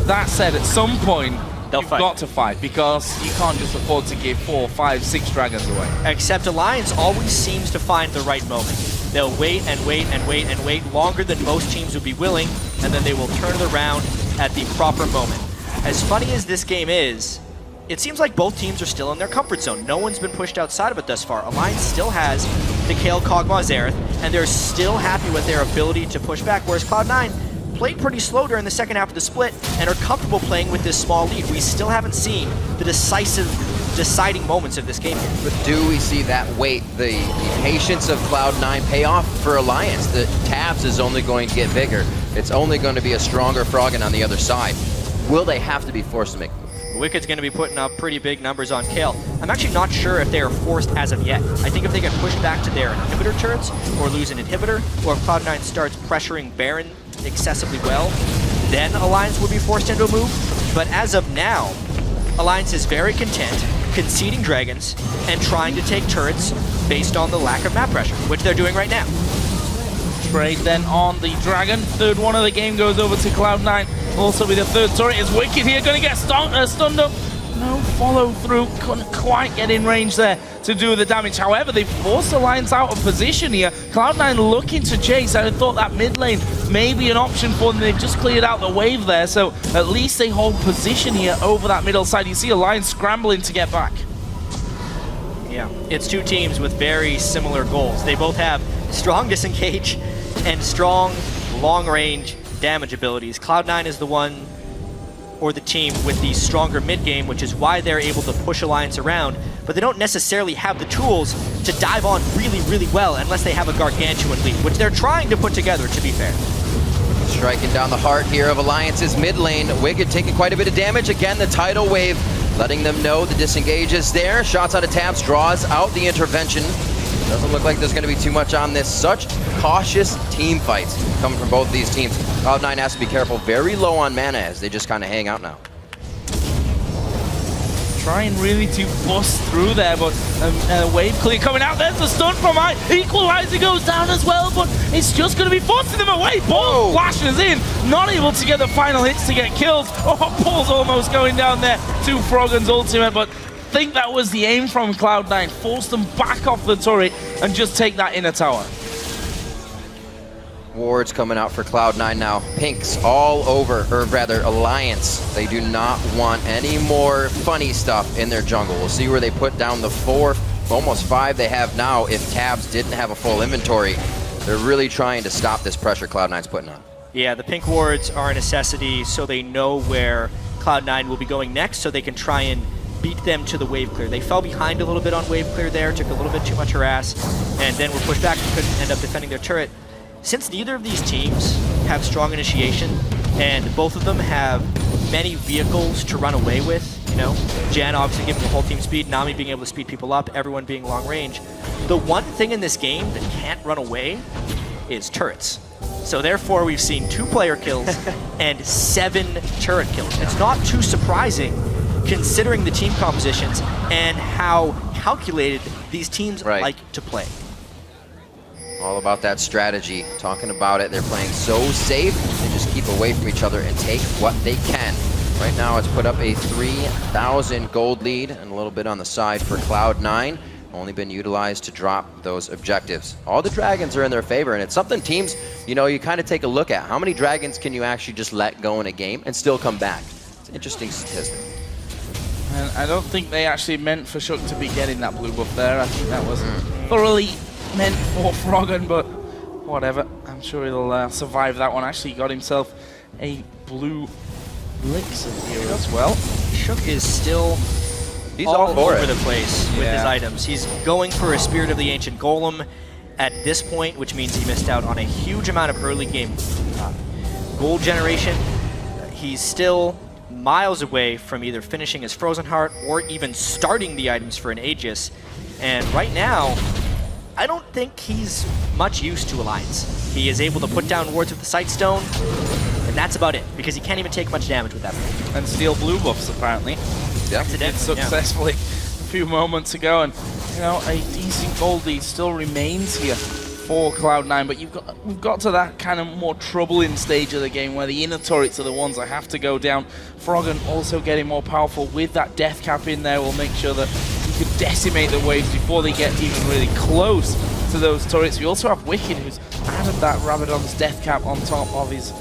that said, at some point, you've got to fight, because you can't just afford to give 4, 5, 6 dragons away. Except Alliance always seems to find the right moment. They'll wait and wait and wait and wait longer than most teams would be willing, and then they will turn it around at the proper moment. As funny as this game is, it seems like both teams are still in their comfort zone. No one's been pushed outside of it thus far. Alliance still has the Kayle, Kog'Maw, Xerath, and they're still happy with their ability to push back, whereas Cloud9 played pretty slow during the second half of the split and are comfortable playing with this small lead. We still haven't seen the deciding moments of this game yet. But do we see that wait, the patience of Cloud9 pay off for Alliance? The Tabs is only going to get bigger. It's only going to be a stronger Froggen on the other side. Will they have to be forced to make moves? Wicked's going to be putting up pretty big numbers on Kayle. I'm actually not sure if they are forced as of yet. I think if they get pushed back to their inhibitor turrets, or lose an inhibitor, or if Cloud9 starts pressuring Baron excessively well, then Alliance would be forced into a move. But as of now, Alliance is very content conceding dragons and trying to take turrets based on the lack of map pressure, which they're doing right now. Trade then on the Dragon. Third one of the game goes over to Cloud9. Also with a third turret is Wicked here, going to get stunned up. No follow through, couldn't quite get in range there to do the damage. However, they forced Alliance out of position here. Cloud9 looking to chase. I thought that mid lane may be an option for them. They've just cleared out the wave there, so at least they hold position here over that middle side. You see Alliance scrambling to get back. Yeah, it's two teams with very similar goals. They both have strong disengage and strong long-range damage abilities. Cloud9 is the one, or the team, with the stronger mid-game, which is why they're able to push Alliance around, but they don't necessarily have the tools to dive on really, really well unless they have a gargantuan lead, which they're trying to put together, to be fair. Striking down the heart here of Alliance's mid lane. Wicked taking quite a bit of damage. Again, the tidal wave letting them know the disengage is there. Shots out of Tabs, draws out the intervention. Doesn't look like there's going to be too much on this. Such cautious team fights coming from both these teams. Cloud9 has to be careful. Very low on mana as they just kind of hang out now. Trying really to bust through there, but wave clear coming out. There's the stun from I. Equalizer goes down as well, but it's just going to be forcing them away. Ball flashes in, not able to get the final hits to get kills. Oh, Paul's almost going down there to Froggen's ultimate, but I think that was the aim from Cloud9. Force them back off the turret and just take that inner tower. Wards coming out for Cloud9 now. Pinks all over, or rather Alliance. They do not want any more funny stuff in their jungle. We'll see where they put down the 4, almost 5 they have now if Tabs didn't have a full inventory. They're really trying to stop this pressure Cloud9's putting on. Yeah, the pink wards are a necessity so they know where Cloud9 will be going next, so they can try and beat them to the wave clear. They fell behind a little bit on wave clear there, took a little bit too much harass, and then were pushed back and couldn't end up defending their turret. Since neither of these teams have strong initiation, and both of them have many vehicles to run away with, you know, Jan obviously giving the whole team speed, Nami being able to speed people up, everyone being long range, the one thing in this game that can't run away is turrets. So therefore we've seen 2 player kills and 7 turret kills. It's not too surprising considering the team compositions and how calculated these teams like to play. All about that strategy, talking about it. They're playing so safe, they just keep away from each other and take what they can. Right now it's put up a 3,000 gold lead and a little bit on the side for Cloud9. Only been utilized to drop those objectives. All the dragons are in their favor, and it's something teams, you know, you kind of take a look at. How many dragons can you actually just let go in a game and still come back? It's an interesting statistic. And I don't think they actually meant for Shook to be getting that blue buff there. I think that was thoroughly meant for Froggen, but whatever. I'm sure he'll survive that one. Actually got himself a blue elixir here as well. Shook is still all over the place with his items. He's going for a Spirit of the Ancient Golem at this point, which means he missed out on a huge amount of early game gold generation. He's still miles away from either finishing his Frozen Heart or even starting the items for an Aegis. And right now, I don't think he's much use to Alliance. He is able to put down wards with the Sightstone, and that's about it, because he can't even take much damage with that. And steal blue buffs, apparently. Yeah. Accidentally, Successfully a few moments ago, and you know, a decent gold lead still remains here for Cloud9, but we've got to that kind of more troubling stage of the game where the inner turrets are the ones that have to go down. Froggen also getting more powerful with that death cap in there will make sure that he can decimate the waves before they get even really close to those turrets. We also have Wicked, who's added that Rabadon's death cap on top of his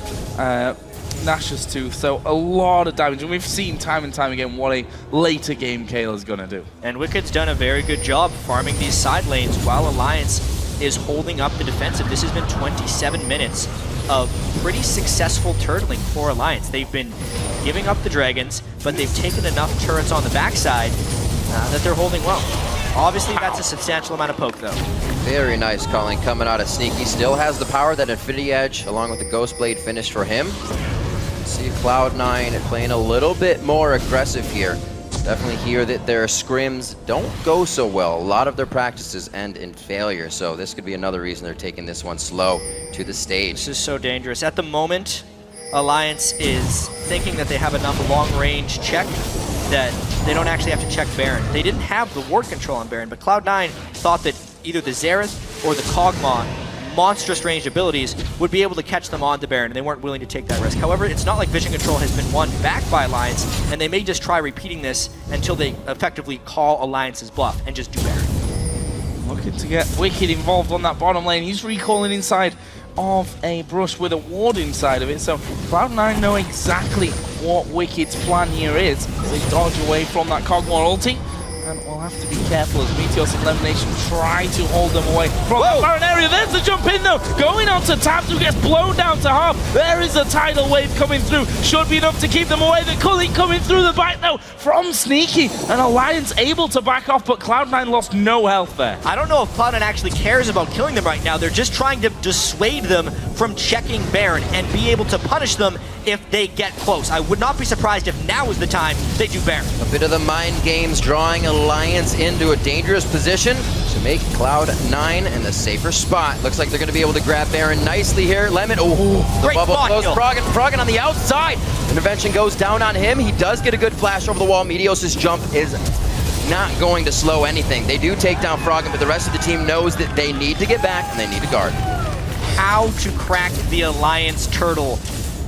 Nash's Tooth, so a lot of damage, and we've seen time and time again what a later game Kayla's gonna do. And Wicked's done a very good job farming these side lanes while Alliance is holding up the defensive. This has been 27 minutes of pretty successful turtling for Alliance. They've been giving up the dragons, but they've taken enough turrets on the backside that they're holding well. Obviously, that's a substantial amount of poke, though. Very nice calling coming out of Sneaky. Still has the power, that Infinity Edge, along with the Ghost Blade finish for him. See Cloud9 playing a little bit more aggressive here. Definitely hear that their scrims don't go so well. A lot of their practices end in failure, so this could be another reason they're taking this one slow to the stage. This is so dangerous. At the moment, Alliance is thinking that they have enough long-range check that they don't actually have to check Baron. They didn't have the ward control on Baron, but Cloud9 thought that either the Xerath or the Kog'Maw, monstrous ranged abilities, would be able to catch them on the Baron, and they weren't willing to take that risk. However, it's not like vision control has been won back by Alliance, and they may just try repeating this until they effectively call Alliance's bluff and just do Baron. Looking to get Wicked involved on that bottom lane. He's recalling inside of a brush with a ward inside of it, so Cloud9 know exactly what Wicked's plan here is. They dodge away from that Kog'Maw ulti, and we'll have to be careful as Meteos and Lemonation try to hold them away from the Baron area. There's the jump in though, going on to Tabs, who gets blown down to half. There is a tidal wave coming through, should be enough to keep them away. The Culling coming through the back though from Sneaky, and Alliance able to back off, but Cloud9 lost no health there. I don't know if Cloud9 actually cares about killing them right now. They're just trying to dissuade them from checking Baron and be able to punish them if they get close. I would not be surprised if now is the time they do Baron. A bit of the mind games drawing Alliance into a dangerous position to make Cloud9 in the safer spot. Looks like they're going to be able to grab Baron nicely here. Lemon, the bubble close. Froggen on the outside. Intervention goes down on him. He does get a good flash over the wall. Meteos' jump is not going to slow anything. They do take down Froggen, but the rest of the team knows that they need to get back and they need to guard. How to crack the Alliance turtle.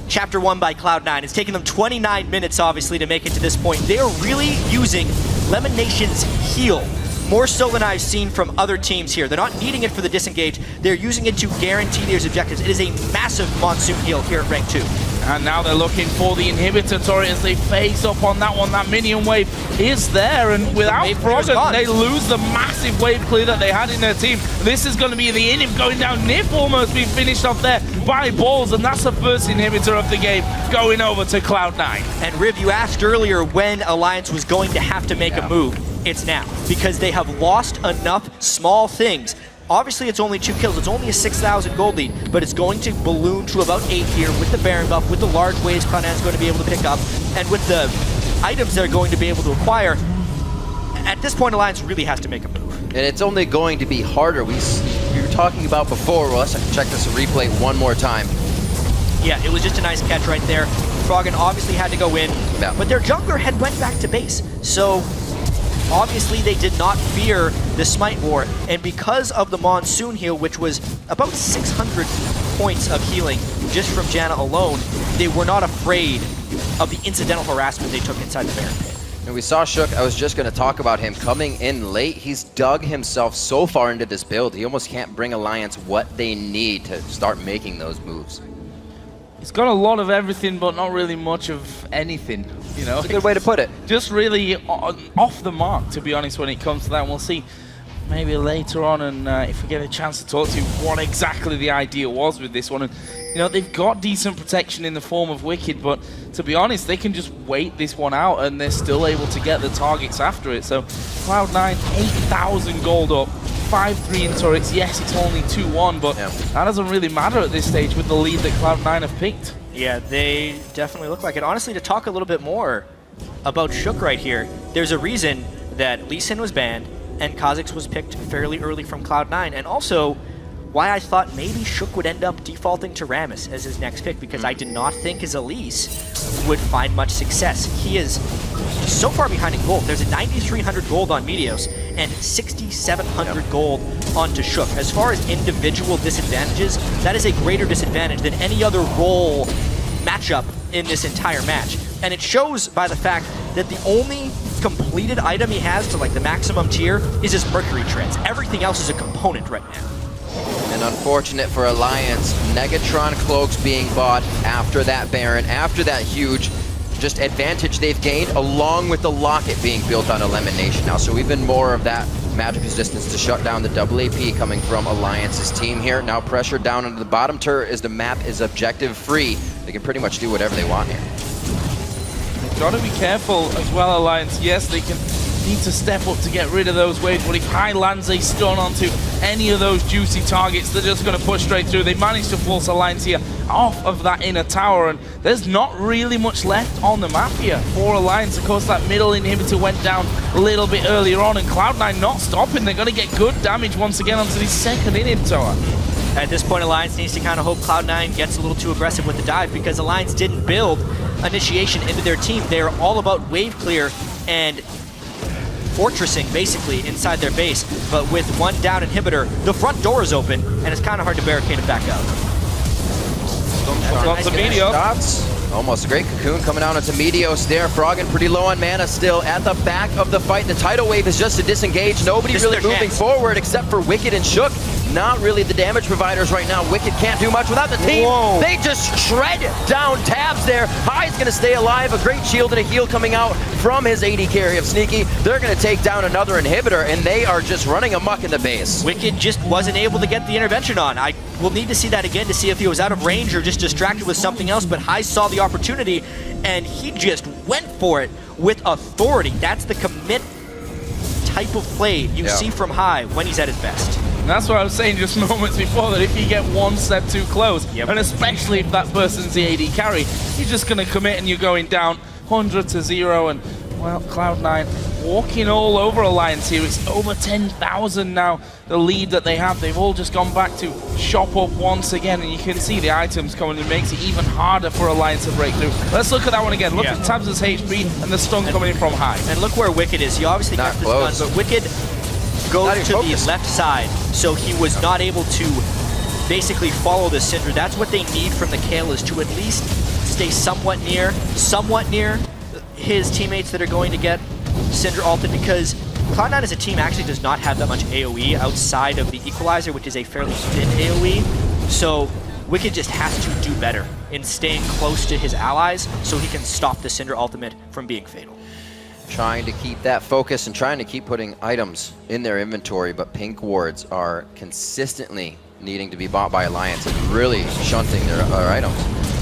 Chapter 1 by Cloud9. It's taken them 29 minutes, obviously, to make it to this point. They are really using Lemon Nation's heal, more so than I've seen from other teams here. They're not needing it for the disengage. They're using it to guarantee their objectives. It is a massive Monsoon heal here at rank 2. And now they're looking for the inhibitor turret as they face up on that one. That minion wave is there, and without Froggen, they lose the massive wave clear that they had in their team. This is going to be the Inhib going down. Nif almost being finished off there by Balls, and that's the first inhibitor of the game going over to Cloud9. And Riv, you asked earlier when Alliance was going to have to make a move. It's now, because they have lost enough small things. Obviously, it's only 2 kills. It's only a 6,000 gold lead, but it's going to balloon to about 8 here with the Baron buff, with the large waves Cloud9 is going to be able to pick up, and with the items they're going to be able to acquire. At this point, Alliance really has to make a move. And it's only going to be harder. We were talking about before. Well, let's check this replay one more time. Yeah, it was just a nice catch right there. Froggen obviously had to go in, but their jungler had went back to base. So obviously they did not fear the Smite War, and because of the Monsoon heal, which was about 600 points of healing just from Janna alone, they were not afraid of the incidental harassment they took inside the Baron pit. And we saw Shook, I was just going to talk about him coming in late. He's dug himself so far into this build, he almost can't bring Alliance what they need to start making those moves. He's got a lot of everything, but not really much of anything, you know? That's a good way to put it. Just really off the mark, to be honest, when it comes to that. And we'll see maybe later on, and if we get a chance to talk to you, what exactly the idea was with this one. And, you know, they've got decent protection in the form of Wicked, but to be honest, they can just wait this one out, and they're still able to get the targets after it. So Cloud9, 8,000 gold up. 5-3 in turrets. Yes, it's only 2-1, but that doesn't really matter at this stage with the lead that Cloud9 have picked. Yeah, they definitely look like it. Honestly, to talk a little bit more about Shook right here, there's a reason that Lee Sin was banned and Kha'Zix was picked fairly early from Cloud9. And also, why I thought maybe Shook would end up defaulting to Rammus as his next pick, because I did not think his Elise would find much success. He is so far behind in gold. There's a 9,300 gold on Meteos and 6,700 gold onto Shook. As far as individual disadvantages, that is a greater disadvantage than any other role matchup in this entire match. And it shows by the fact that the only completed item he has to like the maximum tier is his Mercury Treads. Everything else is a component right now. And unfortunate for Alliance, Negatron Cloaks being bought after that Baron, after that huge just advantage they've gained, along with the Locket being built on Elimination now. So even more of that magic resistance to shut down the double AP coming from Alliance's team here. Now pressure down into the bottom turret as the map is objective free. They can pretty much do whatever they want here. They've got to be careful as well, Alliance. Yes, they can need to step up to get rid of those waves, but if High lands a stun onto any of those juicy targets, they're just going to push straight through. They managed to force Alliance here off of that inner tower, and there's not really much left on the map here for Alliance. Of course, that middle inhibitor went down a little bit earlier on, and Cloud9 not stopping. They're going to get good damage once again onto the second inhibitor. At this point, Alliance needs to kind of hope Cloud9 gets a little too aggressive with the dive, because Alliance didn't build initiation into their team. They're all about wave clear and fortressing basically inside their base, but with one down inhibitor, the front door is open, and it's kind of hard to barricade it back out. Lots of Meteos. Almost a great cocoon coming out into Meteos there. Froggen pretty low on mana still at the back of the fight. The tidal wave is just to disengage. Nobody really moving forward except for Wicked and Shook. Not really the damage providers right now. Wicked can't do much without the team. Whoa. They just shred down Tabs there. High's going to stay alive. A great shield and a heal coming out from his AD carry of Sneaky. They're going to take down another inhibitor, and they are just running amok in the base. Wicked just wasn't able to get the intervention on. I will need to see that again to see if he was out of range or just distracted with something else, but High saw the opportunity, and he just went for it with authority. That's the commit type of play you see from High when he's at his best. And that's what I was saying just moments before, that if you get one step too close, and especially if that person's the AD carry, you're just going to commit and you're going down 100 to 0, and well, Cloud9 walking all over Alliance here. It's over 10,000 now, the lead that they have. They've all just gone back to shop up once again, and you can see the items coming. It makes it even harder for Alliance to break through. Let's look at that one again. Look at Tabs' HP and the stun coming in from High. And look where Wicked is. He obviously got the stun, but Wicked goes to the left side, so he was not able to basically follow the Syndra. That's what they need from the Kayle, is to at least stay somewhat near his teammates that are going to get Syndra ulted, because Cloud9 as a team actually does not have that much AoE outside of the Equalizer, which is a fairly thin AoE. So Wicked just has to do better in staying close to his allies so he can stop the Syndra ultimate from being fatal. Trying to keep that focus and trying to keep putting items in their inventory, but pink wards are consistently needing to be bought by Alliance and really shunting their items.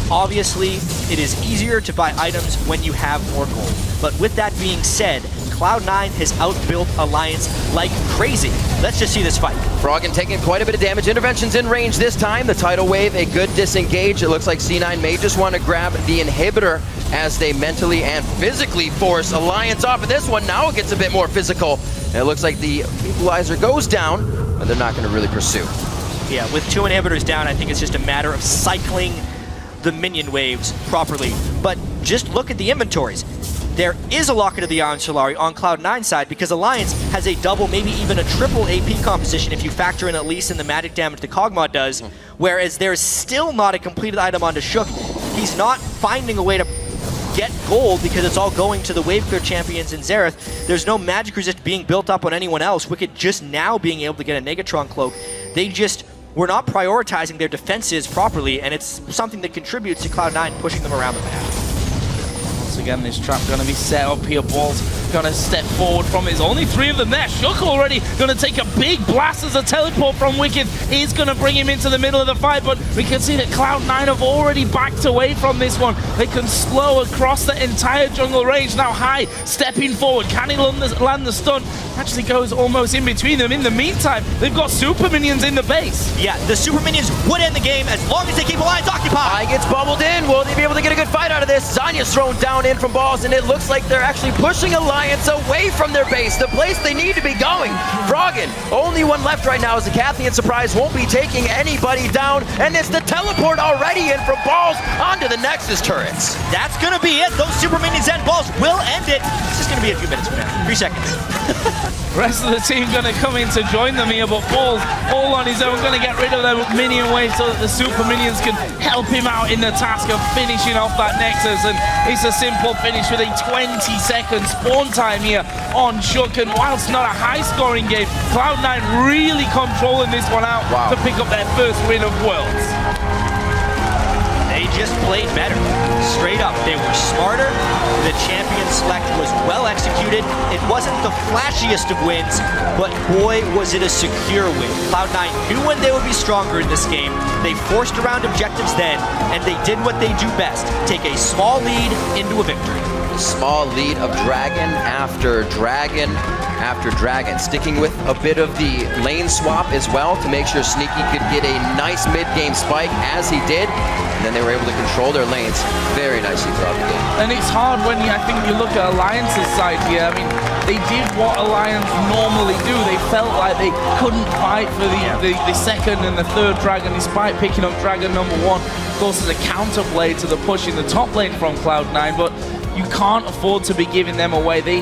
Obviously, it is easier to buy items when you have more gold. But with that being said, Cloud9 has outbuilt Alliance like crazy. Let's just see this fight. Froggen taking quite a bit of damage. Intervention's in range this time. The tidal wave, a good disengage. It looks like C9 may just want to grab the inhibitor as they mentally and physically force Alliance off of this one. Now it gets a bit more physical. And it looks like the Equalizer goes down, but they're not going to really pursue. Yeah, with 2 inhibitors down, I think it's just a matter of cycling the minion waves properly. But just look at the inventories. There is a Locket of the Iron Solari on Cloud9's side, because Alliance has a double, maybe even a triple AP composition if you factor in at least in the magic damage the Cogmod does, whereas there's still not a completed item onto Shook. He's not finding a way to get gold because it's all going to the wave clear champions in Xerath. There's no magic resist being built up on anyone else. Wicked just now being able to get a Negatron cloak. They just were not prioritizing their defenses properly, and it's something that contributes to Cloud9 pushing them around the map. Once again, this trap going to be set up here. Ball's going to step forward from it. There's only 3 of them there. Shook already going to take a big blast as a teleport from Wicked is going to bring him into the middle of the fight, but we can see that Cloud9 have already backed away from this one. They can slow across the entire jungle range. Now High stepping forward. Can he land the stun? Actually goes almost in between them. In the meantime, they've got super minions in the base. Yeah, the super minions would end the game as long as they keep Alliance occupied. High gets bubbled in. Will they be able to get a good fight out of of this. Zanya's thrown down in from balls, and it looks like they're actually pushing Alliance away from their base, the place they need to be going. Froggen, only one left right now, as the Cathian Surprise won't be taking anybody down, and it's the teleport already in from balls onto the Nexus turrets. That's going to be it. Those super minions and balls will end it. It's just going to be a few minutes from now. 3 seconds. Rest of the team going to come in to join them here, but Ball all on his own, going to get rid of their minion wave so that the super minions can help him out in the task of finishing off that Nexus. And it's a simple finish with a 20-second spawn time here on Shook. And whilst not a high-scoring game, Cloud9 really controlling this one out to pick up their first win of Worlds. They just played better. Straight up, they were smarter. The champion select was well executed. It wasn't the flashiest of wins, but boy, was it a secure win. Cloud9 knew when they would be stronger in this game. They forced around objectives then, and they did what they do best, take a small lead into a victory. A small lead of Dragon after Dragon after Dragon, sticking with a bit of the lane swap as well to make sure Sneaky could get a nice mid-game spike, as he did, and then they were able to control their lanes very nicely throughout the game. And it's hard when I think you look at Alliance's side here. I mean, they did what Alliance normally do. They felt like they couldn't fight for the second and the third Dragon, despite picking up Dragon number 1. Of course, as a counterplay to the push in the top lane from Cloud9, but you can't afford to be giving them away. They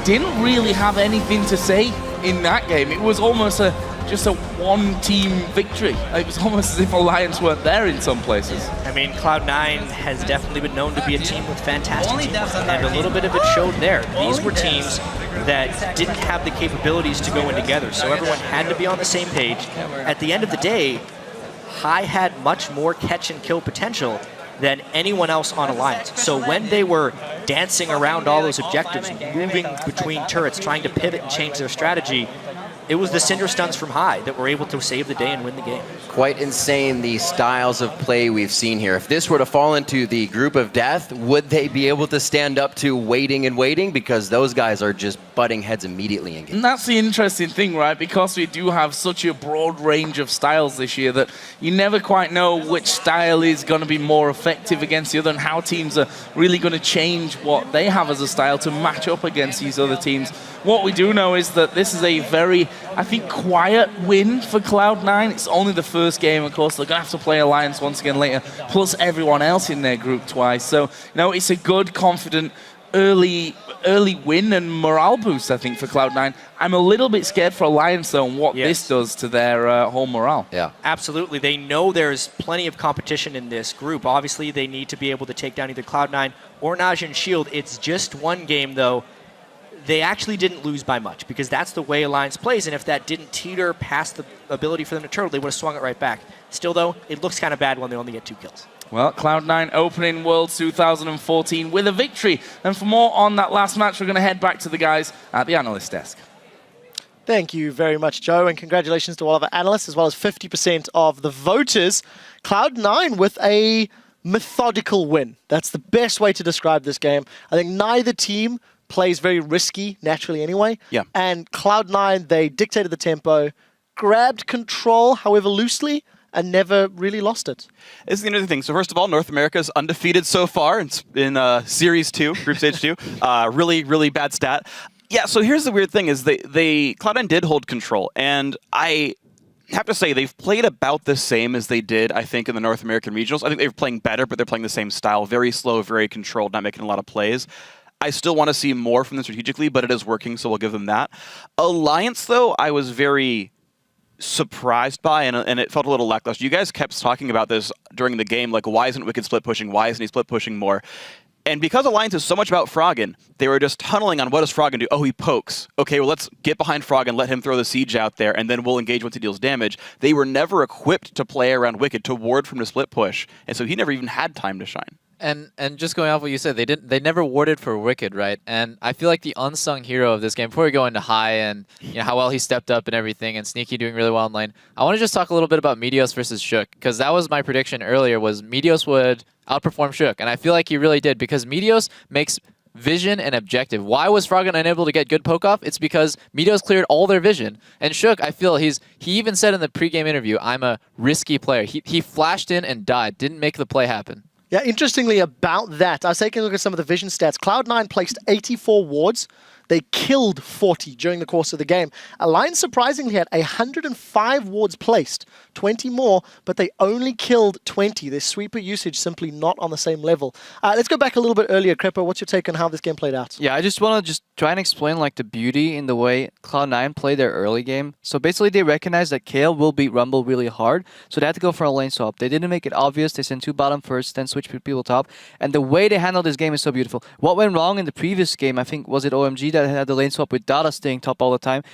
didn't really have anything to say in that game. It was almost just a one-team victory. It was almost as if Alliance weren't there in some places. I mean, Cloud9 has definitely been known to be a team with fantastic teamwork, and a little bit of it showed there. These were teams that didn't have the capabilities to go in together, so everyone had to be on the same page. At the end of the day, High had much more catch and kill potential than anyone else on Alliance. So when they were dancing around all those objectives, moving between turrets, trying to pivot and change their strategy, it was the Cinder Stuns from High that were able to save the day and win the game. Quite insane, the styles of play we've seen here. If this were to fall into the group of death, would they be able to stand up to waiting and waiting? Because those guys are just butting heads immediately in game. And that's the interesting thing, right? Because we do have such a broad range of styles this year that you never quite know which style is going to be more effective against the other and how teams are really going to change what they have as a style to match up against these other teams. What we do know is that this is a very, I think, quiet win for Cloud9. It's only the first game, of course. They're going to have to play Alliance once again later, plus everyone else in their group twice. So, you know, it's a good, confident, early win and morale boost, I think, for Cloud9. I'm a little bit scared for Alliance, though, and what this does to their whole morale. Yeah, absolutely. They know there's plenty of competition in this group. Obviously, they need to be able to take down either Cloud9 or Najin Shield. It's just one game, though. They actually didn't lose by much, because that's the way Alliance plays, and if that didn't teeter past the ability for them to turtle, they would have swung it right back. Still, though, it looks kind of bad when they only get 2 kills. Well, Cloud9 opening Worlds 2014 with a victory. And for more on that last match, we're going to head back to the guys at the analyst desk. Thank you very much, Joe, and congratulations to all of our analysts, as well as 50% of the voters. Cloud9 with a methodical win. That's the best way to describe this game. I think neither team plays very risky, naturally anyway. Yeah. And Cloud9, they dictated the tempo, grabbed control, however loosely, and never really lost it. This is the interesting thing. So first of all, North America is undefeated so far in Series 2, Group Stage 2. Really, really bad stat. Yeah, so here's the weird thing is Cloud9 did hold control, and I have to say they've played about the same as they did, I think, in the North American regionals. I think they're playing better, but they're playing the same style. Very slow, very controlled, not making a lot of plays. I still want to see more from them strategically, but it is working, so we'll give them that. Alliance, though, I was very surprised by, and it felt a little lackluster. You guys kept talking about this during the game, like, why isn't Wicked split pushing? Why isn't he split pushing more? And because Alliance is so much about Froggen, they were just tunneling on what does Froggen do? Oh, he pokes. Okay, well, let's get behind Froggen, let him throw the siege out there, and then we'll engage once he deals damage. They were never equipped to play around Wicked, to ward from the split push, and so he never even had time to shine. And just going off what you said, they never warded for Wicked, right? And I feel like the unsung hero of this game, before we go into High and how well he stepped up and everything, and Sneaky doing really well in lane, I want to just talk a little bit about Meteos versus Shook, because that was my prediction earlier, was Meteos would outperform Shook, and I feel like he really did, because Meteos makes vision and objective. Why was Froggen unable to get good poke off? It's because Meteos cleared all their vision. And Shook, I feel he even said in the pregame interview, I'm a risky player. He flashed in and died, didn't make the play happen. Yeah, interestingly about that, I was taking a look at some of the vision stats. Cloud9 placed 84 wards. They killed 40 during the course of the game. Alliance surprisingly had 105 wards placed, 20 more, but they only killed 20. Their sweeper usage simply not on the same level. Let's go back a little bit earlier. Crepo, what's your take on how this game played out? Yeah, I just want to try and explain like the beauty in the way Cloud9 played their early game. So basically they recognized that Kale will beat Rumble really hard, so they had to go for a lane swap. They didn't make it obvious. They sent 2 bottom first, then switch people top. And the way they handled this game is so beautiful. What went wrong in the previous game, I think, was it OMG that had the lane swap with Dada staying top all the time.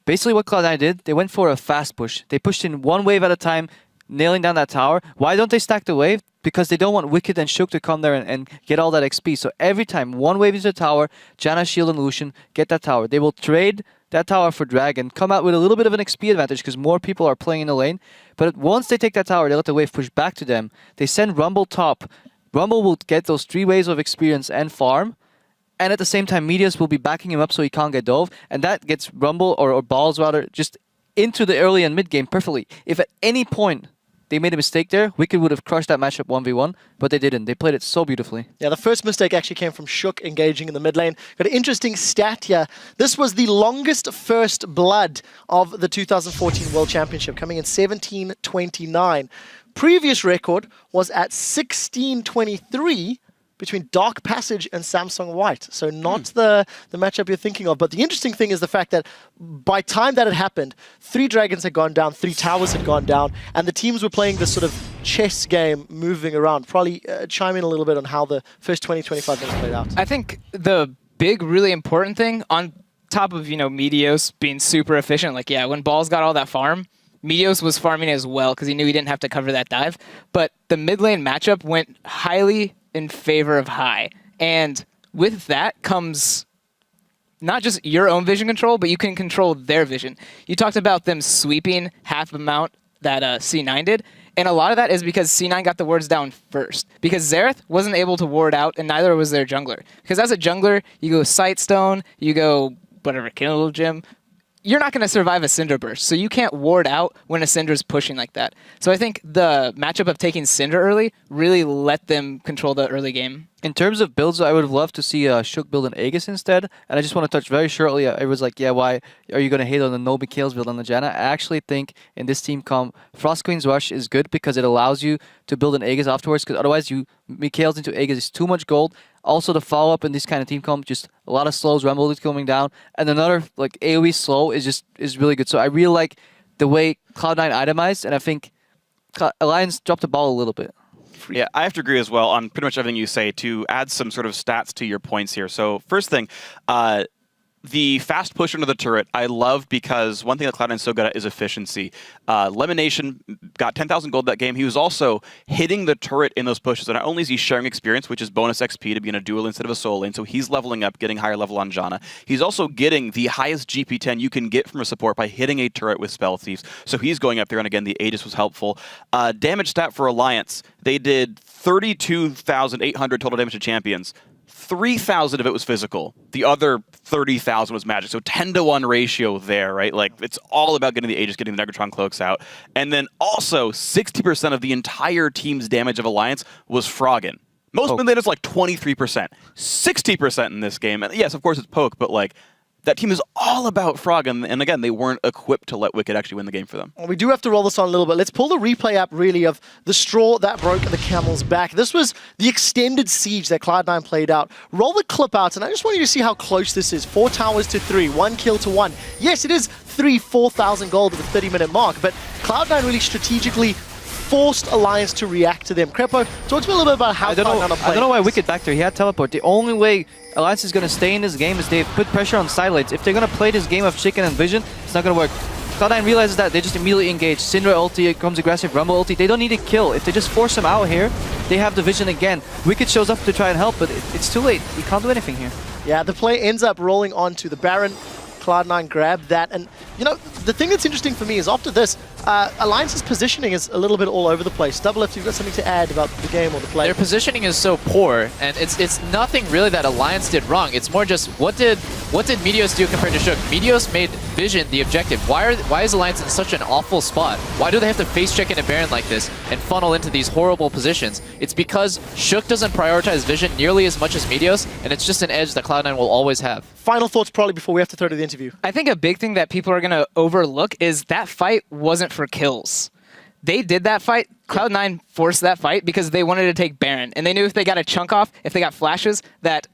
Basically what Cloud9 did, they went for a fast push. They pushed in 1 wave at a time, nailing down that tower. Why don't they stack the wave? Because they don't want Wicked and Shook to come there and get all that XP. So every time 1 wave into the tower, Janna, Shield, and Lucian get that tower. They will trade that tower for Dragon, come out with a little bit of an XP advantage because more people are playing in the lane. But once they take that tower, they let the wave push back to them. They send Rumble top. Rumble will get those 3 waves of experience and farm. And at the same time, Medius will be backing him up so he can't get dove. And that gets Rumble, or Balls rather, just into the early and mid game perfectly. If at any point they made a mistake there, Wicked would have crushed that matchup 1v1, but they didn't. They played it so beautifully. Yeah, the first mistake actually came from Shook engaging in the mid lane. Got an interesting stat here. This was the longest first blood of the 2014 World Championship, coming in 17:29. Previous record was at 16:23 between Dark Passage and Samsung White. So not the matchup you're thinking of. But the interesting thing is the fact that by time that had happened, 3 dragons had gone down, 3 towers had gone down, and the teams were playing this sort of chess game moving around. Probably chime in a little bit on how the first 20-25 minutes played out. I think the big, really important thing on top of, Medios being super efficient, like, yeah, when Balls got all that farm, Medios was farming as well because he knew he didn't have to cover that dive. But the mid lane matchup went highly in favor of high. And with that comes not just your own vision control, but you can control their vision. You talked about them sweeping half the amount that C9 did. And a lot of that is because C9 got the wards down first. Because Xerath wasn't able to ward out, and neither was their jungler. Because as a jungler, you go Sightstone, you go whatever, Kill Gem. You're not going to survive a Cinder Burst, so you can't ward out when a Cinder's pushing like that. So I think the matchup of taking Cinder early really let them control the early game. In terms of builds, I would have loved to see Shook build an Aegis instead. And I just want to touch very shortly. It was like, yeah, why are you going to hate on the no Mikhail's build on the Janna? I actually think in this team comp, Frost Queen's Rush is good because it allows you to build an Aegis afterwards. Because otherwise, Mikhail's into Aegis is too much gold. Also, the follow-up in this kind of team comp, just a lot of slows, Rumble is coming down. And another like AoE slow is really good. So I really like the way Cloud9 itemized. And I think Alliance dropped the ball a little bit. Yeah, I have to agree as well on pretty much everything you say. To add some sort of stats to your points here. So first thing, the fast push into the turret, I love because one thing that Cloud9 is so good at is efficiency. Lemonation got 10,000 gold that game. He was also hitting the turret in those pushes. And not only is he sharing experience, which is bonus XP to be in a duel instead of a solo lane, so he's leveling up, getting higher level on Janna. He's also getting the highest GP10 you can get from a support by hitting a turret with Spell Thieves. So he's going up there, and again, the Aegis was helpful. Damage stat for Alliance, they did 32,800 total damage to champions. 3,000 of it was physical. The other 30,000 was magic. So 10-to-1 ratio there, right? Like, it's all about getting the Aegis, getting the Negatron cloaks out. And then also, 60% of the entire team's damage of Alliance was Froggen. Most mid laners like 23%. 60% in this game. And yes, of course, it's poke, but like, that team is all about Froggen, and again, they weren't equipped to let Wicked actually win the game for them. Well, we do have to roll this on a little bit. Let's pull the replay up, really, of the straw that broke the camel's back. This was the extended siege that Cloud9 played out. Roll the clip out, and I just want you to see how close this is. 4 towers to 3, 1 kill to 1. Yes, it is 4,000 gold at the 30-minute mark, but Cloud9 really strategically forced Alliance to react to them. Crepo, talk to me a little bit about how Cloud9 played. I don't know why Wicked back there. He had teleport. The only way Alliance is going to stay in this game is they put pressure on sidelines. If they're going to play this game of chicken and vision, it's not going to work. Cloud9 realizes that. They just immediately engage. Syndra ulti, it comes aggressive. Rumble ulti. They don't need to kill. If they just force him out here, they have the vision again. Wicked shows up to try and help, but it's too late. He can't do anything here. Yeah, the play ends up rolling onto the Baron. Cloud9 grabbed that, and the thing that's interesting for me is after this, Alliance's positioning is a little bit all over the place. Double, if you've got something to add about the game or the play. Their positioning is so poor, and it's nothing really that Alliance did wrong. It's more just what did Meteos do compared to Shook? Meteos made Vision the objective. Why is Alliance in such an awful spot? Why do they have to face check into Baron like this and funnel into these horrible positions? It's because Shook doesn't prioritize Vision nearly as much as Meteos, and it's just an edge that Cloud9 will always have. Final thoughts probably before we have to throw to the interview. I think a big thing that people are going to overlook is that fight wasn't for kills. They did that fight. Cloud9 forced that fight because they wanted to take Baron, and they knew if they got a chunk off, if they got flashes, that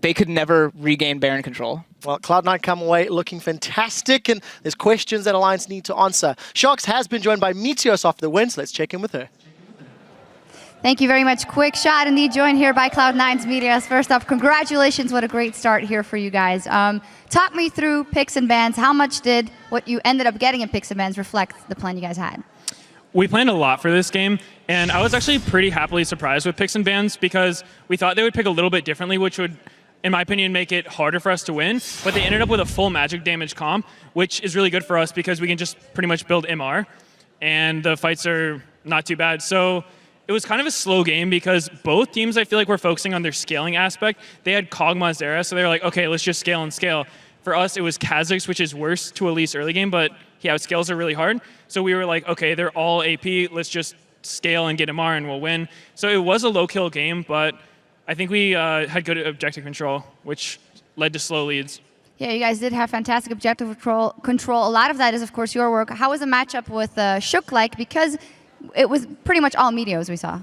they could never regain Baron control. Well, Cloud9 come away looking fantastic, and there's questions that Alliance need to answer. Sharks has been joined by Meteos after the win, so let's check in with her. Thank you very much. Quick shot, indeed, joined here by Cloud9's Meteos. First off, congratulations. What a great start here for you guys. Talk me through picks and bans. How much did what you ended up getting in picks and bans reflect the plan you guys had? We planned a lot for this game, and I was actually pretty happily surprised with picks and bans because we thought they would pick a little bit differently, which would, in my opinion, make it harder for us to win. But they ended up with a full magic damage comp, which is really good for us because we can just pretty much build MR, and the fights are not too bad. So it was kind of a slow game because both teams, I feel like, were focusing on their scaling aspect. They had Kog'Maw Zera, so they were like, okay, let's just scale and scale. For us, it was Kha'Zix, which is worse to Elise early game, but he outscales are really hard. So we were like, okay, they're all AP, let's just scale and get MR and we'll win. So it was a low-kill game, but I think we had good objective control, which led to slow leads. Yeah, you guys did have fantastic objective control. A lot of that is, of course, your work. How was the matchup with Shook like? Because it was pretty much all Meteos we saw.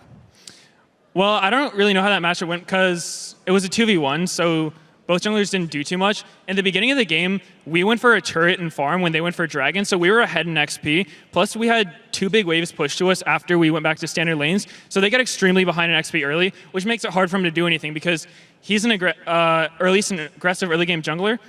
Well, I don't really know how that matchup went because it was a 2v1, so both junglers didn't do too much. In the beginning of the game, we went for a turret and farm when they went for a dragon, so we were ahead in XP. Plus, we had 2 big waves pushed to us after we went back to standard lanes, so they got extremely behind in XP early, which makes it hard for him to do anything because he's an aggressive early game jungler.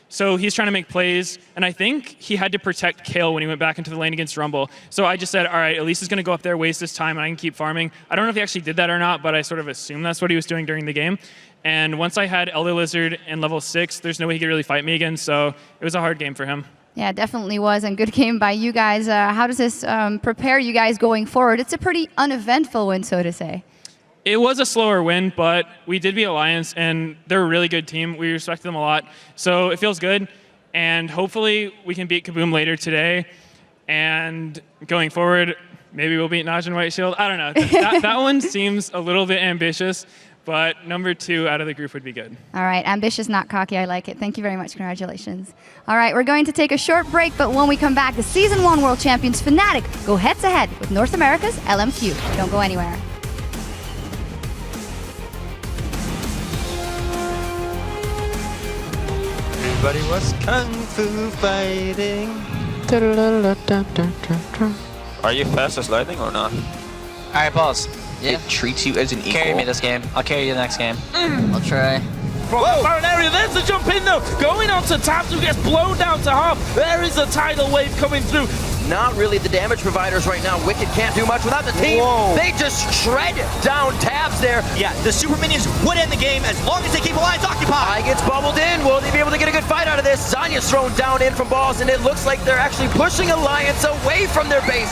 So he's trying to make plays, and I think he had to protect Kale when he went back into the lane against Rumble. So I just said, all right, Elise is going to go up there, waste his time, and I can keep farming. I don't know if he actually did that or not, but I sort of assumed that's what he was doing during the game. And once I had Elder Lizard in level 6, there's no way he could really fight me again, so it was a hard game for him. Yeah, it definitely was, and good game by you guys. How does this prepare you guys going forward? It's a pretty uneventful win, so to say. It was a slower win, but we did beat Alliance, and they're a really good team. We respect them a lot, so it feels good. And hopefully we can beat Kaboom later today. And going forward, maybe we'll beat Naj and White Shield. I don't know. That one seems a little bit ambitious, but number 2 out of the group would be good. All right, ambitious, not cocky. I like it. Thank you very much. Congratulations. All right, we're going to take a short break, but when we come back, the Season 1 World Champions Fnatic go head-to-head with North America's LMQ. Don't go anywhere. Everybody was kung fu fighting. Are you fast as lightning or not? Alright, boss. Yeah. It treats you as an equal. Carry me this game. I'll carry you the next game. I'll try. From the Baron area, there's the jump in though. Going on to Tabs, who gets blown down to half. There is a tidal wave coming through. Not really the damage providers right now. Wicked can't do much without the team. Whoa. They just shred down Tabs there. Yeah, the super minions would end the game as long as they keep Alliance occupied. Eye gets bubbled in. Will they be able to get a good fight out of this? Zanya's thrown down in from balls, and it looks like they're actually pushing Alliance away from their base.